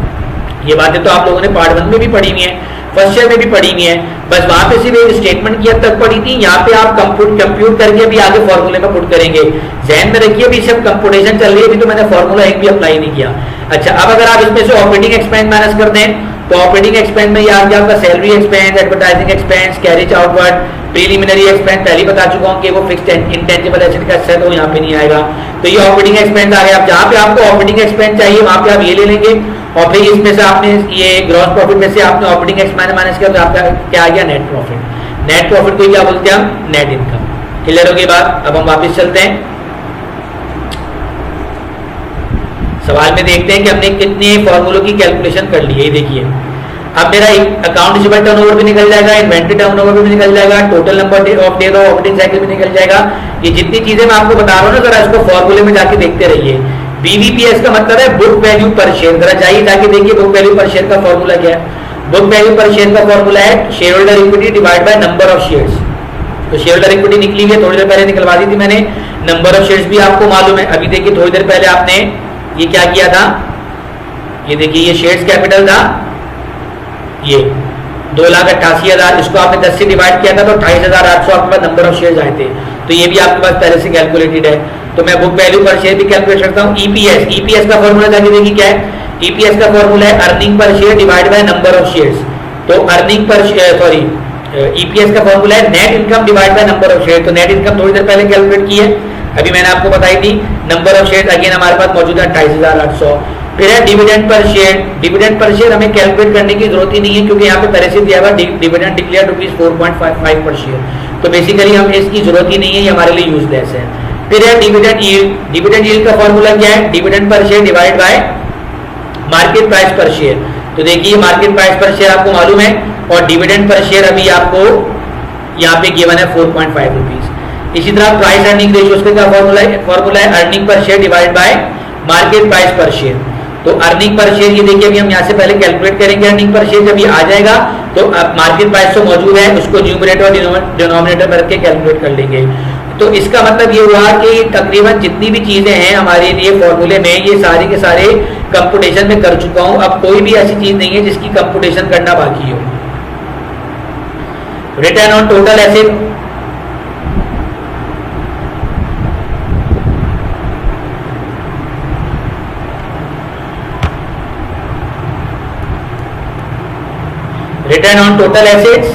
ये बातें तो आप लोगों ने पार्ट 1 में भी पढ़ी हुई है, फर्स्ट ईयर में भी पढ़ी हुई है, बस वहां पे सिर्फ एक स्टेटमेंट की हद तक पढ़ी थी। यहाँ पे आप कंप्यूट करके अभी आगे फॉर्मूले में पुट करेंगे। ध्यान में रखिए अभी सब कंप्यूटेशन चल रही है, अभी तो मैंने फॉर्मूला एक भी अप्लाई नहीं किया। अच्छा, अब अगर आप इसमें से ऑपरेटिंग एक्सपेंस माइनस कर दें तो ऑपरेटिंग एक्सपेंस में ये आ गया आपका salary expense, advertising expense, carriage outward, preliminary expense पहले बता चुका हूँ कि वो फिक्स्ड इंटेंजिबल एसेट का हिस्सा तो यहाँ पे नहीं आएगा, तो ये ऑपरेटिंग एक्सपेंस आ गया। अब जहाँ पे आपको ऑपरेटिंग एक्सपेंस चाहिए वहां पे आप ये ले लेंगे और फिर इसमें से आपने ये ग्रॉस प्रॉफिट में से आपने ऑपरेटिंग एक्सपेंस माइनस किया तो आपका क्या आ गया नेट प्रॉफिट। नेट प्रॉफिट को क्या बोलते हैं हम, नेट इनकम। क्लियर हो गई बात। अब हम वापस चलते हैं सवाल में, देखते हैं कि हमने कितने फॉर्मूलों की कैलकुलेशन कर ली है। देखिए अब मेरा अकाउंट रिसीवेबल टर्नओवर भी निकल जाएगा, इन्वेंट्री टर्नओवर भी निकल जाएगा, total number of days of operating cycle भी निकल जाएगा। ये जितनी चीजें मैं आपको बता रहा हूँ ना, जरा इसको फॉर्मूले में जाके देखते रहिए। बीवीपीएस का मतलब है बुक वैल्यू पर शेयर। जरा जाइए जाके देखिए बुक वैल्यू पर शेयर का फॉर्मूला क्या है। बुक वैल्यू पर शेयर का फॉर्मूला है share holder equity divide by number of shares. तो शेयर होल्डर इक्विटी निकली हुई है, थोड़ी देर पहले निकलवा दी थी मैंने। नंबर ऑफ शेयर्स भी आपको मालूम है। अभी देखिए थोड़ी देर पहले आपने ये क्या किया था, ये देखिए ये शेयर्स कैपिटल था, ये 2,88,000, इसको आपने 10 से डिवाइड किया था तो 28,800 आपके पास नंबर ऑफ शेयर्स आए थे। तो ये भी आपके पास पहले से कैलकुलेटेड है। तो मैं बुक वैल्यू पर शेयर भी कैलकुलेट करता हूँ। ईपीएस, ईपीएस का फॉर्मूला जाके देखिए क्या है। ईपीएस का फॉर्मूला है earning per share divide by number of shares. तो अर्निंग पर सॉरी ईपीएस का फॉर्मूला है net income divide by number of share. तो नेट इनकम थोड़ी देर पहले कैलकुलेट की है, अभी मैंने आपको बताई थी। नंबर ऑफ शेयर अगेन हमारे पास मौजूद है 28,800। फिर है dividend per share. Dividend per share हमें कैलकुलेट करने की जरूरत ही नहीं है क्योंकि यहाँ पे पहले से दिया हुआ डिविडेंड डिक्लेयर ₹4.55 पर शेयर, तो बेसिकली हमें इसकी जरूरत ही नहीं है, ये हमारे लिए यूजलेस है। फिर है डिविडेंड यील्ड। डिविडेंड यील्ड का फॉर्मूला क्या है, dividend per share divide by market price पर शेयर। तो देखिए मार्केट प्राइस पर शेयर आपको मालूम है और डिविडेंड पर शेयर अभी आपको यहाँ पे गिवन है 4.5 रुपीज। इसी तरह प्राइस अर्निंग रेशियो का फॉर्मूला है earning per share divide by market price पर शेयर। तो अर्निंग पर शेयर ये देखिए अभी हम यहाँ से पहले कैलकुलेट करेंगे। अर्निंग पर शेयर जब ये आ जाएगा तो मार्केट प्राइस तो मौजूद है, उसको न्यूमरेटर और डिनोमिनेटर में रख के कैलकुलेट कर लेंगे। तो इसका मतलब ये हुआ कि तकरीबन जितनी भी चीजें हैं हमारे लिए फॉर्मूले में, ये सारे के सारे कंप्यूटेशन में कर चुका हूं। अब कोई भी ऐसी चीज नहीं है जिसकी कंप्यूटेशन करना बाकी हो। Return on total asset, return on total assets,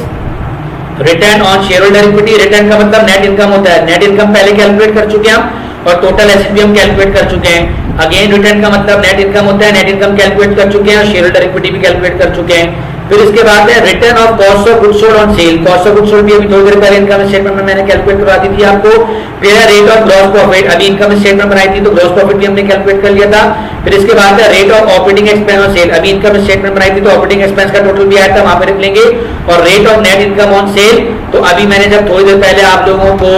return on share holder equity. Return का मतलब नेट इनकम होता है, नेट इनकम पहले कैलकुलेट कर चुके हैं हम और टोटल एसेट भी हम कैलकुलेट कर चुके हैं। अगेन रिटर्न का मतलब नेट इनकम होता है, नेट इनकम कैलकुलेट कर चुके हैं और शेयर होल्डर इक्विटी भी कैलकुलेट कर चुके हैं। फिर इसके बाद है return of cost of goods sold on sale. Cost of goods sold भी अभी थोड़ी देर पहले इनकम स्टेटमेंट में मैंने कैलकुलेट करवा दी थी आपको। फिर है रेट ऑफ ग्रॉस प्रॉफिट, अभी इनकम स्टेटमेंट बनाई थी तो ग्रॉस प्रॉफिट भी हमने कैलकुलेट कर लिया था। फिर इसके बाद है rate of operating expense on sale, अभी इनकम स्टेटमेंट बनाई थी तो ऑपरेटिंग एक्सपेंस का टोटल भी आया था, वहां पे रख लेंगे। और rate of net income on sale तो अभी मैंने जब थोड़ी देर पहले आप लोगों को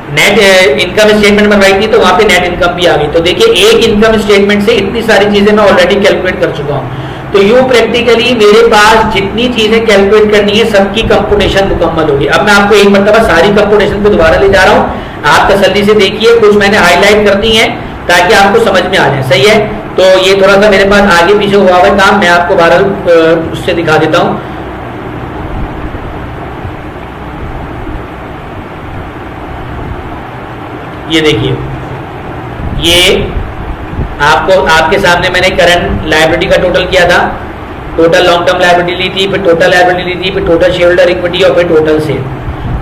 नेट इनकम स्टेटमेंट बनवाई थी तो वहां पे नेट इनकम भी आ गई। तो देखिए एक इनकम स्टेटमेंट से इतनी सारी चीजें मैं ऑलरेडी कैलकुलेट कर चुका हूं। तो यूं प्रैक्टिकली मेरे पास जितनी चीजें कैलकुलेट करनी है सबकी कंप्यूटेशन मुकम्मल होगी। अब मैं आपको एक मरतबा सारी कंप्यूटेशन को दोबारा ले जा रहा हूं, आप तसल्ली से देखिए, कुछ मैंने हाईलाइट कर दी है ताकि आपको समझ में आ जाए। सही है, तो ये थोड़ा सा मेरे पास आगे पीछे हुआ हुआ काम मैं आपको बहरहाल उससे दिखा देता हूं। ये देखिए, ये आपको आपके सामने मैंने करंट लायबिलिटी का टोटल किया था, टोटल लॉन्ग टर्म लायबिलिटी ली थी, फिर टोटल लायबिलिटी ली थी, फिर टोटल शेयर होल्डर इक्विटी और फिर टोटल सेल।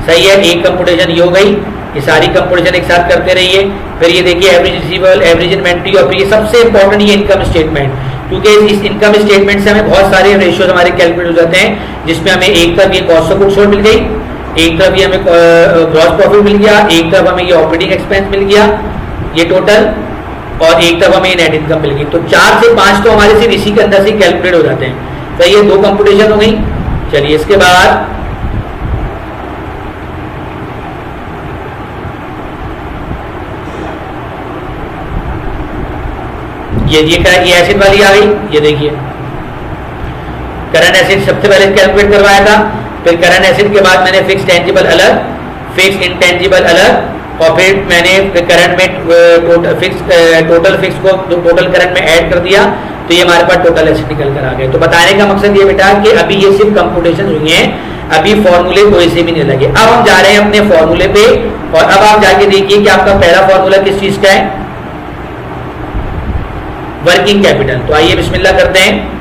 सही है, एक कंप्यूटेशन ये हो गई। ये सारी कंप्यूटेशन एक साथ करते रहिए। फिर ये देखिए एवरेज रिसीवेबल, एवरेज इन्वेंट्री और फिर ये सबसे इंपॉर्टेंट ये इनकम स्टेटमेंट, क्योंकि इस इनकम स्टेटमेंट से हमें बहुत सारे रेशियोज हमारे कैलकुलेट हो जाते हैं, जिसमें हमें एक तरफ ये कॉस्ट ऑफ गुड्स सोल्ड मिल गई, एक तरफ ये हमें ग्रॉस प्रॉफिट मिल गया, एक तरफ हमें ये ऑपरेटिंग एक्सपेंस मिल गया ये टोटल, और एक तरफ हमें नेट इनकम मिल गई। तो 4 से 5 तो हमारे सिर्फ इसी के अंदर से कैलकुलेट हो जाते हैं। तो ये 2 कंप्यूटेशन हो गई। चलिए इसके बाद ये एसिड वाली आ गई। ये देखिए करंट एसिड सबसे पहले कैलकुलेट करवाया था, फिर करंट एसिड के बाद मैंने फिक्स टेंजिबल अलग, फिक्स इंटेंजिबल अलग, और फिर मैंने करंट में टोटल फिक्स को टोटल करंट में ऐड कर दिया। तो ये हमारे पास टोटल एसिड निकल कर आ गए। तो बताने का मकसद ये बेटा कि अभी ये सिर्फ कंप्यूटेशन हुई है, अभी फॉर्मूले कोई से भी नहीं लगे। अब हम जा रहे हैं अपने फॉर्मूले पे, और अब आप जाके देखिए कि आपका पहला फॉर्मूला किस चीज का है, वर्किंग कैपिटल। तो आइए बिस्मिल्लाह करते हैं।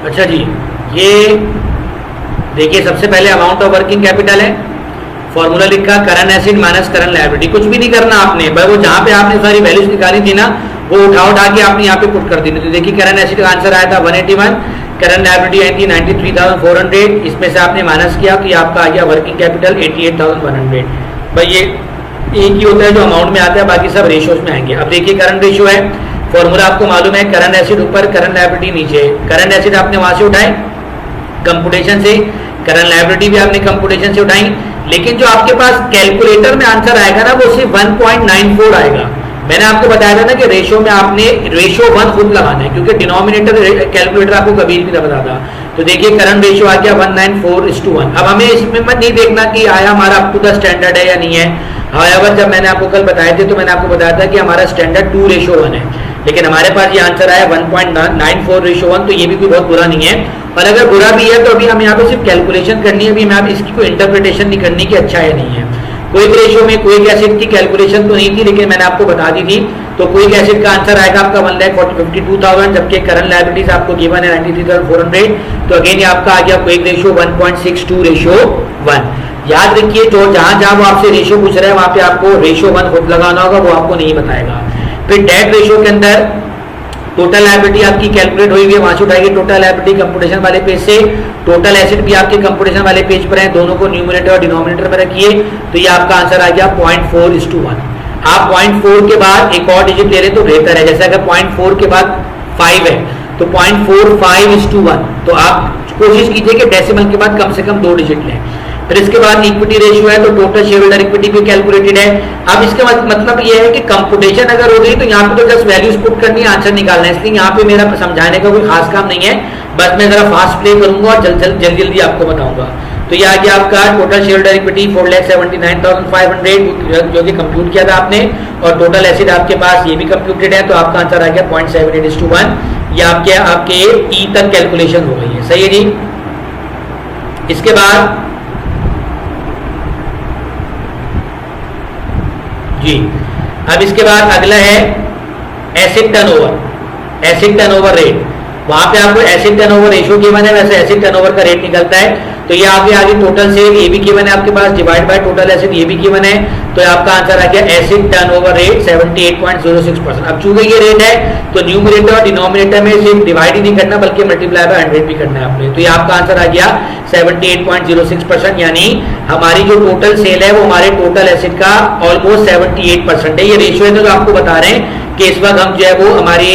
अच्छा जी, ये देखिए सबसे पहले अमाउंट ऑफ वर्किंग कैपिटल है, फॉर्मूला लिखा current acid minus current liability. कुछ भी नहीं करना आपने, भाई वो जहां पे आपने सारी वैल्यूज निकाली थी ना वो उठा के आपने यहाँ पे पुट कर दी। तो देखिए करंट एसिड का आंसर आया था 181, करंट लायबिलिटी आई थी 93,400, इसमें से आपने माइनस किया तो ये आपका आ गया वर्किंग कैपिटल 88,100। भाई ये एक ही होता है जो अमाउंट में आता है, बाकी सब रेशियोज में आएंगे। अब देखिए करंट रेशियो है, फॉर्मूला आपको मालूम है, करंट एसिड ऊपर करंट लायबिलिटी नीचे। करंट एसिड आपने वहां से उठाए कंप्यूटेशन से, करंट लायबिलिटी भी आपने कंप्यूटेशन से उठाई, लेकिन जो आपके पास कैलकुलेटर में आंसर आएगा ना वो सिर्फ 1.94 आएगा। मैंने आपको बताया था ना कि रेशियो में आपने रेशियो 1 खुद लगाना है, क्योंकि डिनोमिनेटर कैलकुलेटर आपको कभी भी नहीं बताता। तो देखिए करंट रेशियो आ गया 194:1। अब हमें इसमें मत नहीं देखना कि आया हमारा अप टू द स्टैंडर्ड है या नहीं है। हाउएवर जब मैंने आपको कल बताए थे तो मैंने आपको बताया था कि हमारा स्टैंडर्ड 2:1 है, लेकिन हमारे पास ये आंसर आया 1.94:1। तो ये भी कोई बहुत बुरा नहीं है, और अगर बुरा भी है तो अभी हम यहाँ पे सिर्फ कैलकुलेशन करनी है, अभी हमें इसकी कोई इंटरप्रिटेशन नहीं करनी कि अच्छा है नहीं है। कोई रेशियो में कोई एसिड की कैलकुलेशन तो नहीं थी, लेकिन मैंने आपको बता दी थी। तो कोई एसिड का आंसर आएगा आपका 1,52,000, जबकि करंट लायबिलिटीज आपको गिवन है 93,400। तो अगेन ये आपका आ गया कोई रेशियो 1.62:1। याद रखिए जो जहां जहां वो आपसे रेशियो पूछ रहा है वहां पे आपको रेशियो 1 खुद लगाना होगा, वो आपको नहीं बताएगा। फिर डेट रेशियो के अंदर टोटल लायबिलिटी आपकी कैलकुलेट हुई है, वहां से उठाएगी टोटल लायबिलिटी कंप्यूटेशन वाले पेज से, टोटल एसिड भी आपके कंप्यूटेशन वाले पेज पर है, दोनों को न्यूमरेटर और डिनोमिनेटर में रखिए। तो ये आपका आंसर आ गया 0.4:1। आप 0.4 के बाद एक और डिजिट ले रहे तो बेहतर है, जैसे अगर 0.4 के बाद 5 है तो 0.45:1। तो आप कोशिश कीजिए कि डेसिमल के बाद कम से कम 2 डिजिट लें। फिर इसके बाद इक्विटी रेशियो है, तो टोटल शेयर होल्डर इक्विटी भी कैलकुलेटेड है। अब इसका मतलब ये है कि कंप्यूटेशन अगर हो गई तो यहाँ पे तो जस्ट वैल्यूज पुट करनी है, आंसर निकालना है, इसलिए यहाँ पे मेरा समझाने का कोई खास काम नहीं है, बस मैं जरा फास्ट प्ले करूंगा और जल्दी आपको बताऊंगा। तो ये आ गया आपका टोटल शेयर होल्डर इक्विटी 4,79,500 जो कि कंप्यूट किया था आपने, और टोटल एसिड आपके पास ये भी कंप्यूटेड है, तो आपका आंसर आ गया 0.78:1। ये आपके ई तक कैलकुलेशन हो गई है। सही है जी। इसके बाद जी, अब इसके बाद अगला है acid turnover. Acid turnover rate, वहां पे आपको एसिड टर्नओवर रेशियो गिवन है, वैसे एसिड टर्नओवर का रेट निकलता है। तो ये आगे टोटल सेल ये भी गिवन है आपके पास, डिवाइड बाय टोटल एसेट ये भी गिवन है। तो आपका आंसर आ गया एसेट टर्नओवर रेट 78.06%। अब चूंकि ये रेट है तो न्यूमरेटर और डिनोमिनेटर में सिर्फ डिवाइड ही नहीं करना बल्कि मल्टीप्लाई बाय 100 भी करना है आपने। तो ये आपका आंसर आ गया 78.06%, यानी हमारी जो टोटल सेल है वो हमारे टोटल एसेट का ऑलमोस्ट 78% है। ये रेशियो है तो आपको बता रहे हैं कि इस वक्त हम जो है वो हमारी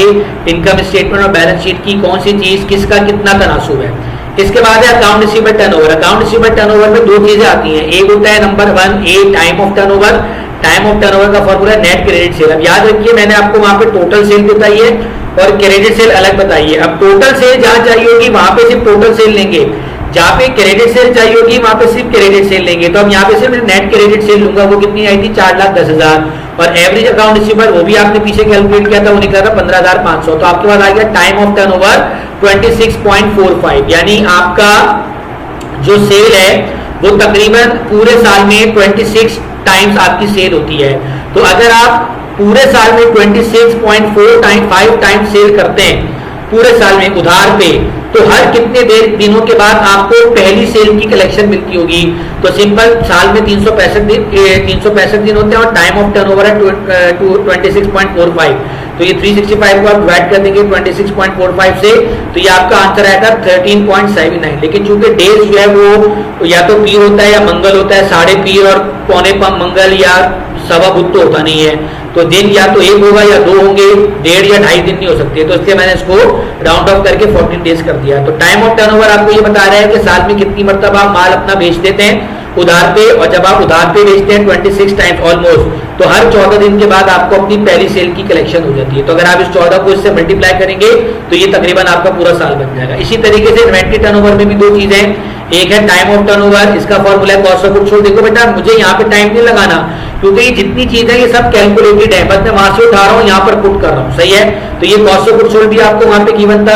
इनकम स्टेटमेंट और बैलेंस शीट की कौन सी चीज किसका कितना तनासुब है। इसके बाद है account receivable turnover. Account receivable turnover में दो चीजें आती हैं, एक होता है number 1 A time of turnover. Time of turnover का फॉर्मूला नेट क्रेडिट सेल। अब याद रखिए मैंने आपको वहां पे टोटल सेल बताई है और क्रेडिट सेल अलग बताई है। अब टोटल सेल जहां चाहिए होगी वहां पे सिर्फ टोटल सेल लेंगे, जहां पे क्रेडिट सेल चाहिए होगी वहां पे सिर्फ क्रेडिट सेल लेंगे। तो अब यहाँ पे सिर्फ नेट क्रेडिट सेल लूंगा, वो कितनी आई थी 4,10,000, और एवरेज अकाउंट रिसीवेबल वो भी आपने पीछे कैलकुलेट किया था, वो निकला था 15,500। तो आपके पास आ गया टाइम ऑफ टर्नओवर 26.45, यानी आपका जो सेल है वो तकरीबन पूरे साल में 26 टाइम्स आपकी सेल होती है। तो अगर आप पूरे साल में 26.5 टाइम सेल करते हैं पूरे साल में उधार पे, तो हर कितने दिनों के बाद आपको पहली सेल की कलेक्शन मिलती होगी। तो सिंपल साल में 365 दिन होते हैं और टाइम ऑफ टर्नओवर है 26.45। तो ये 365 को आप डिवाइड कर देंगे 26.45 से, तो ये आपका आंसर आएगा 13.79। लेकिन चूंकि डेज जो है वो या तो पीर होता है या मंगल होता है, साढ़े पीर और पौने मंगल या सवा बुध तो होता नहीं है, तो दिन या तो एक होगा या दो होंगे, 1.5 या 2.5 दिन नहीं हो सकते। तो इसलिए मैंने इसको राउंड ऑफ करके 14 डेज कर दिया। तो टाइम ऑफ टर्नओवर आपको ये बता रहा है कि साल में कितनी मरतबा आप माल अपना बेच देते हैं उधार पे, और जब आप उधार पे बेचते हैं 26 टाइम्स ऑलमोस्ट, तो हर 14 दिन के बाद आपको अपनी पहली सेल की कलेक्शन हो जाती है। तो अगर आप इस 14 को इससे मल्टीप्लाई करेंगे तो ये तकरीबन आपका पूरा साल बन जाएगा। इसी तरीके से इन्वेंट्री टर्नओवर में भी दो चीजें, एक है टाइम ऑफ टर्नओवर, इसका फॉर्मूला है कॉस्ट ऑफ गुड्स सोल्ड। देखो बेटा मुझे यहाँ पे टाइम नहीं लगाना क्योंकि ये जितनी चीजें ये सब कैलकुलेटेड है, बस मैं वहां से उठा रहा हूँ यहाँ पर पुट कर रहा हूँ, सही है। तो ये कॉस्ट ऑफ गुड्स सोल्ड भी आपको वहां पे गिवन था,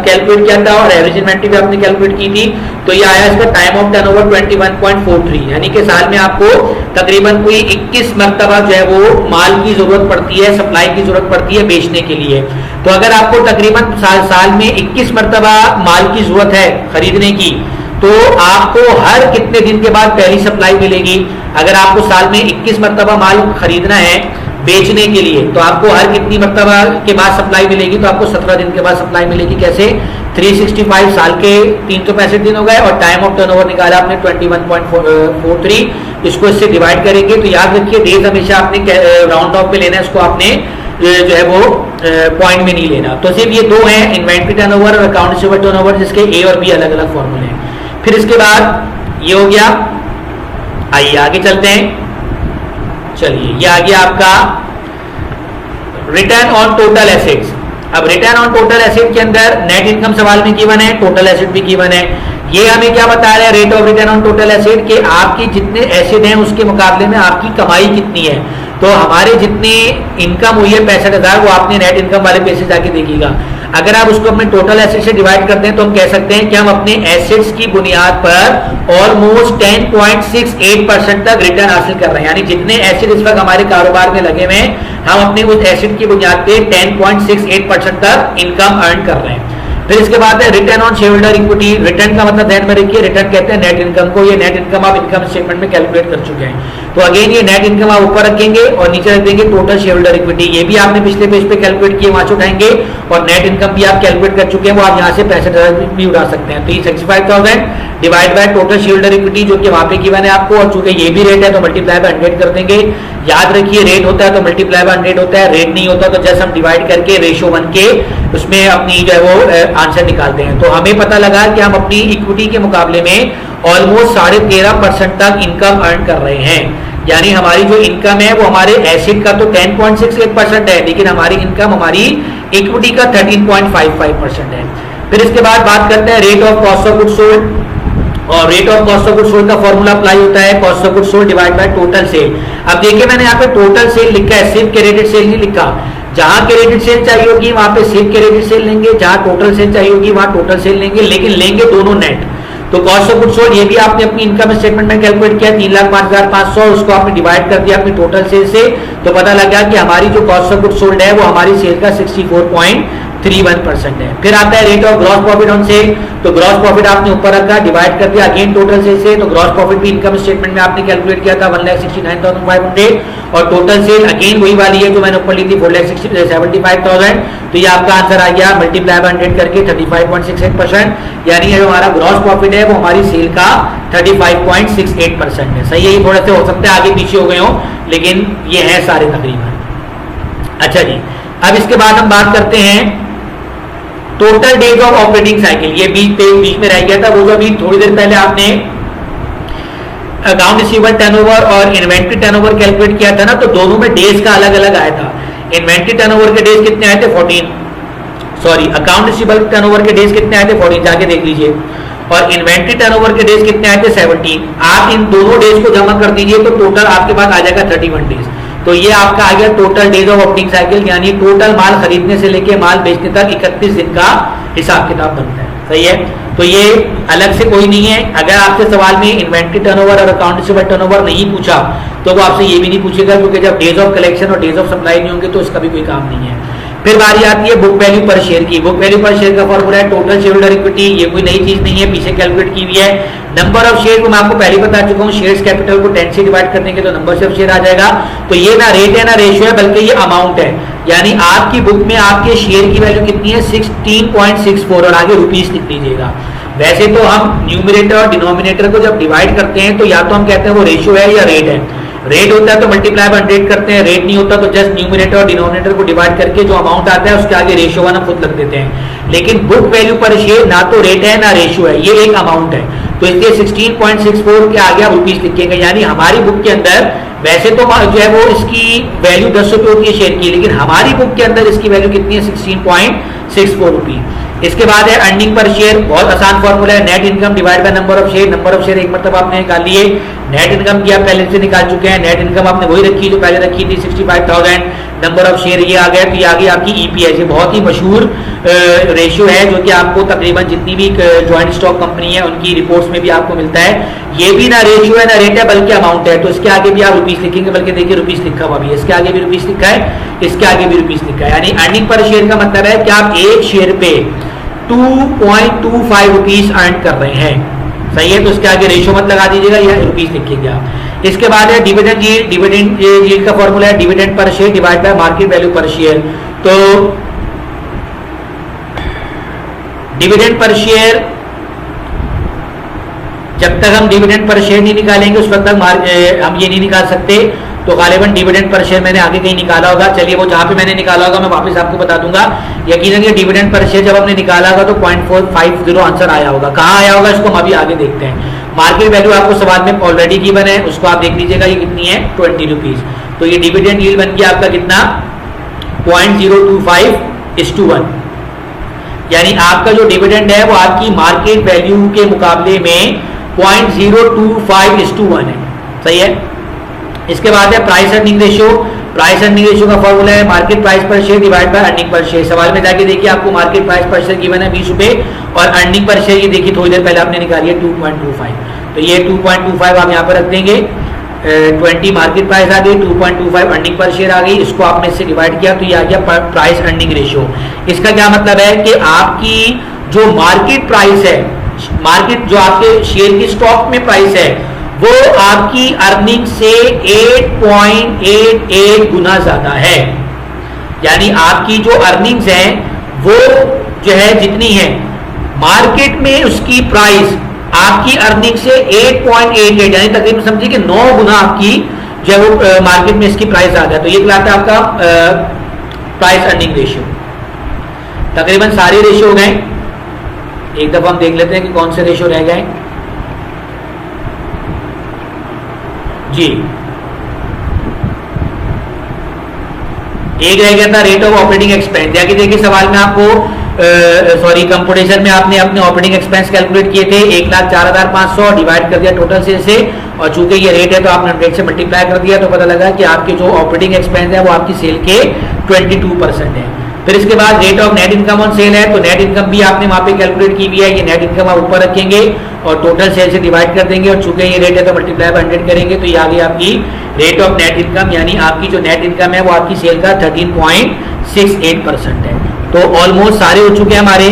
कैलकुलेट किया था, और एवरेज इन्वेंट्री भी आपने कैलकुलेट की थी। तो ये आया इसका टाइम ऑफ टर्नओवर 21.43, यानी कि साल में आपको तकरीबन कोई 21 मरतबा जो है वो माल की जरूरत पड़ती है, सप्लाई की जरूरत पड़ती है बेचने के लिए। तो अगर आपको तकरीबन साल में 21 मरतबा माल की जरूरत है खरीदने की, तो आपको हर कितने दिन के बाद पहली सप्लाई मिलेगी। अगर आपको साल में 21 मरतबा माल खरीदना है बेचने के लिए, तो आपको हर कितनी मरतबा के बाद सप्लाई मिलेगी, तो आपको 17 दिन के बाद सप्लाई मिलेगी। कैसे? 365 साल के 365 दिन हो गए और टाइम ऑफ टर्नओवर निकाला आपने 21.43, इसको इससे डिवाइड करेंगे। तो याद रखिए डेज हमेशा आपने राउंड ऑफ पे लेना है, उसको आपने जो है वो पॉइंट में नहीं लेना। तो सिर्फ ये दो हैं, इन्वेंट्री टर्नओवर और अकाउंट रिसीवेबल टर्नओवर, जिसके ए और बी अलग अलग फॉर्मूले हैं। फिर इसके बाद ये हो गया, आइए आगे चलते हैं। चलिए ये आ गया आपका रिटर्न ऑन टोटल एसेट्स। अब रिटर्न ऑन टोटल एसेट के अंदर नेट इनकम सवाल में गिवन है, टोटल एसेट भी गिवन है। ये हमें क्या बता रहा है, rate of return on total asset, के आपकी जितने एसेट हैं उसके मुकाबले में आपकी कमाई कितनी है। तो हमारे जितनी इनकम हुई है 65,000, वो आपने नेट इनकम वाले पेज से जाके देखिएगा। अगर आप उसको अपने टोटल एसेट से डिवाइड करते हैं तो हम कह सकते हैं कि हम अपने एसेट्स की बुनियाद पर ऑलमोस्ट 10.68% तक रिटर्न हासिल कर रहे हैं। यानी जितने एसेट इस वक्त हमारे कारोबार में लगे हुए हैं, हम अपने उस एसेट की बुनियाद पे 10.68% तक इनकम अर्न कर रहे हैं। फिर इसके बाद है return on share holder equity. Return का मतलब ध्यान में रखिए, रिटर्न कहते हैं नेट इनकम को। ये नेट इनकम आप इनकम स्टेटमेंट में कैलकुलेट कर चुके हैं। तो अगेन ये नेट इनकम आप ऊपर रखेंगे और नीचे रख देंगे टोटल शेयर होल्डर इक्विटी। ये भी आपने पिछले पेज पे कैलकुलेट किए, वहां से उठाएंगे, और नेट इनकम भी आप कैलकुलेट कर चुके हैं, वो आप यहाँ से 65,000 भी उठा सकते हैं। तो ये 65,000 divide by total share holder equity, जो कि वहां पे गिवन है आपको, और चूंकि ये भी रेट है तो मल्टीप्लाई बाय 100 कर देंगे। याद रखिए रेट होता है तो मल्टीप्लाई बाय 100 होता है, रेट नहीं होता तो जस्ट हम डिवाइड करके रेशियो 1 के उसमें अपनी जो है वो आंसर निकालते हैं। तो हमें पता लगा कि हम अपनी इक्विटी के मुकाबले में ऑलमोस्ट 13.5% तक इनकम अर्न कर रहे हैं। यानी हमारी जो इनकम है वो हमारे एसेट का तो 10.68% है, लेकिन हमारी इनकम हमारी इक्विटी का 13.55% है। फिर इसके बाद बात करते हैं rate of cost of goods sold. और rate of cost of goods sold का फॉर्मूला अप्लाई होता है cost of goods sold divide by total sale. अब देखिए मैंने यहाँ पे टोटल सेल लिखा है, सिर्फ क्रेडिट सेल नहीं लिखा। जहां क्रेडिट सेल चाहिए होगी वहां पे सिर्फ क्रेडिट सेल लेंगे, जहां टोटल सेल चाहिए होगी वहां टोटल सेल लेंगे, लेकिन लेंगे दोनों नेट। तो कॉस्ट ऑफ गुड्स सोल्ड ये भी आपने अपनी इनकम स्टेटमेंट में कैलकुलेट किया 3,05,500, उसको आपने डिवाइड कर दिया अपनी टोटल सेल से, तो पता लगा कि हमारी जो कॉस्ट ऑफ गुड्स सोल्ड है वो हमारी सेल का 64.2 0.31% है। फिर आता है rate of gross profit on sale, तो ग्रॉस प्रॉफिट आपने ऊपर रखा, डिवाइड कर दिया अगेन टोटल सेल से, तो ग्रॉस प्रॉफिट भी इनकम स्टेटमेंट में आपने कैलकुलेट किया था 1,69,500, और टोटल सेल अगेन वही वाली है जो मैंने ऊपर ली थी 4,75,000, तो ये आपका आंसर आ गया मल्टीप्लाई बाय 100 करके 35.68%, यानी जो हमारा ग्रॉस प्रॉफिट है वो हमारी सेल का 35.68% है। सही है, ये थोड़े से हो सकते हैं आगे पीछे हो गए हो, लेकिन ये है सारे तकरीबन। अच्छा जी, अब इसके बाद हम बात करते हैं total days of operating cycle. ये बीच में रह गया था, वो जो अभी थोड़ी देर पहले आपने अकाउंट रिसीवेबल टर्नओवर और इन्वेंट्री टर्नओवर कैलकुलेट किया था ना, तो दोनों में डेज का अलग अलग आया था। इन्वेंट्री टर्नओवर के डेज कितने आए थे 14, सॉरी अकाउंट रिसीवेबल टर्नओवर के डेज कितने आए थे 14, जाके देख लीजिए, और इन्वेंट्री टर्नओवर के डेज कितने आए थे 17। आप इन दोनों डेज को जमा कर दीजिए तो टोटल आपके पास आ जाएगा 31 डेज। तो ये आपका आ गया total days of operating cycle, यानी टोटल माल खरीदने से लेके माल बेचने तक 31 दिन का हिसाब किताब बनता है। सही है, तो ये अलग से कोई नहीं है। अगर आपसे सवाल में इन्वेंट्री टर्नओवर और अकाउंट रिसीवेबल टर्नओवर नहीं पूछा तो वो आपसे ये भी नहीं पूछेगा, क्योंकि जब डेज ऑफ कलेक्शन और डेज ऑफ सप्लाई नहीं होंगे तो इसका भी कोई काम नहीं है। फिर बारी आती है बुक वैल्यू पर शेयर की। बुक वैल्यू पर शेयर का फॉर्मूला है टोटल शेयर होल्डर इक्विटी, ये कोई नई चीज नहीं है, पीछे कैलकुलेट की हुई है। नंबर ऑफ शेयर को मैं आपको पहले बता चुका हूँ, शेयर्स कैपिटल को 10 से डिवाइड कर देंगे तो नंबर ऑफ शेयर आ जाएगा। तो ये ना रेट है ना रेशियो है, बल्कि ये अमाउंट है, यानी आपकी बुक में आपके शेयर की वैल्यू कितनी है 16.64, और आगे रुपीस लिख दीजिएगा। वैसे तो हम न्यूमरेटर और डिनोमिनेटर को जब डिवाइड करते हैं तो या तो हम कहते हैं वो रेशियो है या रेट है। रेट होता है तो मल्टीप्लाई बाय 100 करते हैं, रेट नहीं होता तो जस्ट न्यूमरेटर और डिनोमिनेटर को डिवाइड करके जो अमाउंट आता है उसके आगे रेशियो वन खुद लग देते हैं। लेकिन बुक वैल्यू पर शेयर ना तो रेट है ना रेशियो है, ये एक अमाउंट है, तो इसलिए 16.64 के आगे आप रुपीस लिखेंगे। यानी हमारी बुक के अंदर वैसे तो जो है वो इसकी वैल्यू 10 रुपये होती है शेयर की, लेकिन हमारी बुक के अंदर इसकी वैल्यू कितनी है 16.64 रुपी। इसके बाद है अर्निंग पर शेयर, बहुत आसान फॉर्मूला है, net income divide by number of share. Number of share एक मतलब आपने निकाल लिए, नेट इनकम की आप पहले से निकाल चुके हैं, नेट इनकम आपने वही रखी जो पहले रखी थी 65,000। नंबर ऑफ शेयर ये आ गया, तो ये आ गई आपकी ईपीएस। ये बहुत ही मशहूर रेशियो है जो कि आपको तकरीबन जितनी भी ज्वाइंट स्टॉक कंपनी है उनकी रिपोर्ट्स में भी आपको मिलता है। ये भी ना रेशियो है ना रेट है बल्कि अमाउंट है, तो इसके आगे भी आप रुपीस लिखेंगे, बल्कि देखिए रुपीस लिखा हुआ भी है, इसके आगे भी रुपीस लिखा है, इसके आगे भी रुपीस लिखा है। यानी अर्निंग पर शेयर का मतलब है कि आप एक शेयर पे 2.25 रुपीस अर्न कर रहे हैं। सही है, तो इसके आगे रेशियो मत लगा दीजिएगा, यह रुपीस लिखिएगा आप। इसके बाद है डिविडेंड यील्ड। डिविडेंड यील्ड का फॉर्मूला है dividend per share divide by market value पर शेयर। तो डिविडेंड पर शेयर, जब तक हम डिविडेंड पर शेयर नहीं निकालेंगे उस वक्त तक हम ये नहीं निकाल सकते। तो गालिबन डिविडेंड पर शेयर मैंने आगे कहीं निकाला होगा, चलिए वो जहां पे मैंने निकाला होगा मैं वापस आपको बता दूंगा। यकीनन ये डिविडेंड पर शेयर जब हमने निकाला होगा तो 0.450 आंसर आया होगा। कहाँ आया होगा इसको हम अभी आगे देखते हैं। मार्केट वैल्यू आपको सवाल में ऑलरेडी गिवन है, उसको आप देख लीजिएगा, ये कितनी है 20 रुपीज। तो ये डिविडेंड यील्ड बन गया आपका कितना 0.025:1, यानी आपका जो डिविडेंड है वो आपकी मार्केट वैल्यू के मुकाबले में 0.025:1 है। सही है। इसके बाद है price earning ratio. Price earning ratio का फॉर्मूला है मार्केट प्राइस पर share divide by earning per share. सवाल में जाके देखिए आपको मार्केट प्राइस पर शेयर गिवन है 20 रुपए, और अर्निंग पर शेयर ये देखिए थोड़ी देर पहले आपने निकाली है 2.25। तो ये 2.25 आप यहाँ पर रख देंगे, 20 मार्केट प्राइस आ गई, 2.25 अर्निंग पर शेयर आ गई, इसको आपने इससे डिवाइड किया तो ये आ गया प्राइस अर्निंग रेशियो। इसका क्या मतलब है कि आपकी जो मार्केट प्राइस है, मार्केट जो आपके शेयर की स्टॉक में प्राइस है वो आपकी अर्निंग से 8.88 गुना ज्यादा है। यानी आपकी जो अर्निंग्स है वो जो है जितनी है मार्केट में उसकी प्राइस आपकी अर्निंग से 8.88 यानी तकरीबन समझिए कि 9 गुना आपकी जो है वो मार्केट में इसकी प्राइस ज्यादा है। तो ये कहलाता है आपका प्राइस अर्निंग रेशियो। तकरीबन सारे रेशियो हो गए, एक दफा हम देख लेते हैं कि कौन से रेशियो रह गए। जी, एक रह गया था रेट ऑफ ऑपरेटिंग एक्सपेंस। जाके देखिए सवाल में आपको कंप्यूटेशन में आपने अपने ऑपरेटिंग एक्सपेंस कैलकुलेट किए थे 1,04,500 डिवाइड कर दिया टोटल सेल से, और चूंकि ये रेट है तो आपने 100 से मल्टीप्लाई कर दिया तो पता लगा कि आपके जो ऑपरेटिंग एक्सपेंस है वो आपकी सेल के 22% है। फिर इसके बाद rate of net income on sale है, तो नेट इनकम भी आपने वहां पे कैलकुलेट की हुई है। ये नेट इनकम आप ऊपर रखेंगे और टोटल सेल से डिवाइड कर देंगे, और चूंकि ये रेट है तो मल्टीप्लाई बाय 100 करेंगे तो ये आ गई आपकी रेट ऑफ नेट इनकम, यानी आपकी जो नेट इनकम है वो आपकी सेल का 13.6 0.68% है। तो ऑलमोस्ट सारे हो चुके हैं हमारे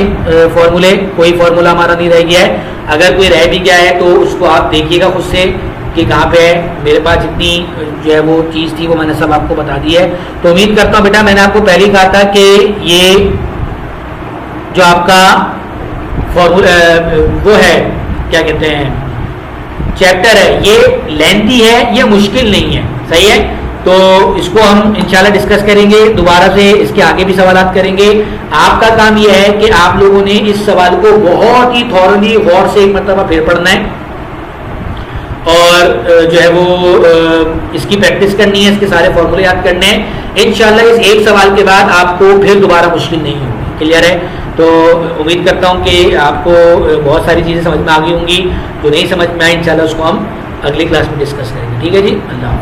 फॉर्मूले, कोई फॉर्मूला हमारा नहीं रह गया है। अगर कोई रह भी गया है तो उसको आप देखिएगा खुद से कि कहाँ पे है। मेरे पास जितनी जो है वो चीज़ थी वो मैंने सब आपको बता दी है। तो उम्मीद करता हूँ बेटा, मैंने आपको पहले ही कहा था कि ये जो आपका फॉर्मूला वो है, क्या कहते हैं, चैप्टर है, ये लेंथी है, ये मुश्किल नहीं है, सही है। तो इसको हम इंशाल्लाह डिस्कस करेंगे दोबारा से, इसके आगे भी सवालात करेंगे। आपका काम यह है कि आप लोगों ने इस सवाल को बहुत ही थॉरली गौर से एक मरतबा फिर पढ़ना है और जो है वो इसकी प्रैक्टिस करनी है, इसके सारे फॉर्मूले याद करने हैं। इंशाल्लाह इस एक सवाल के बाद आपको फिर दोबारा मुश्किल नहीं होगी। क्लियर है? तो उम्मीद करता हूँ कि आपको बहुत सारी चीज़ें समझ में आ गई होंगी। जो नहीं समझ में आई इंशाल्लाह उसको हम अगली क्लास में डिस्कस करेंगे। ठीक है जी, अल्लाह।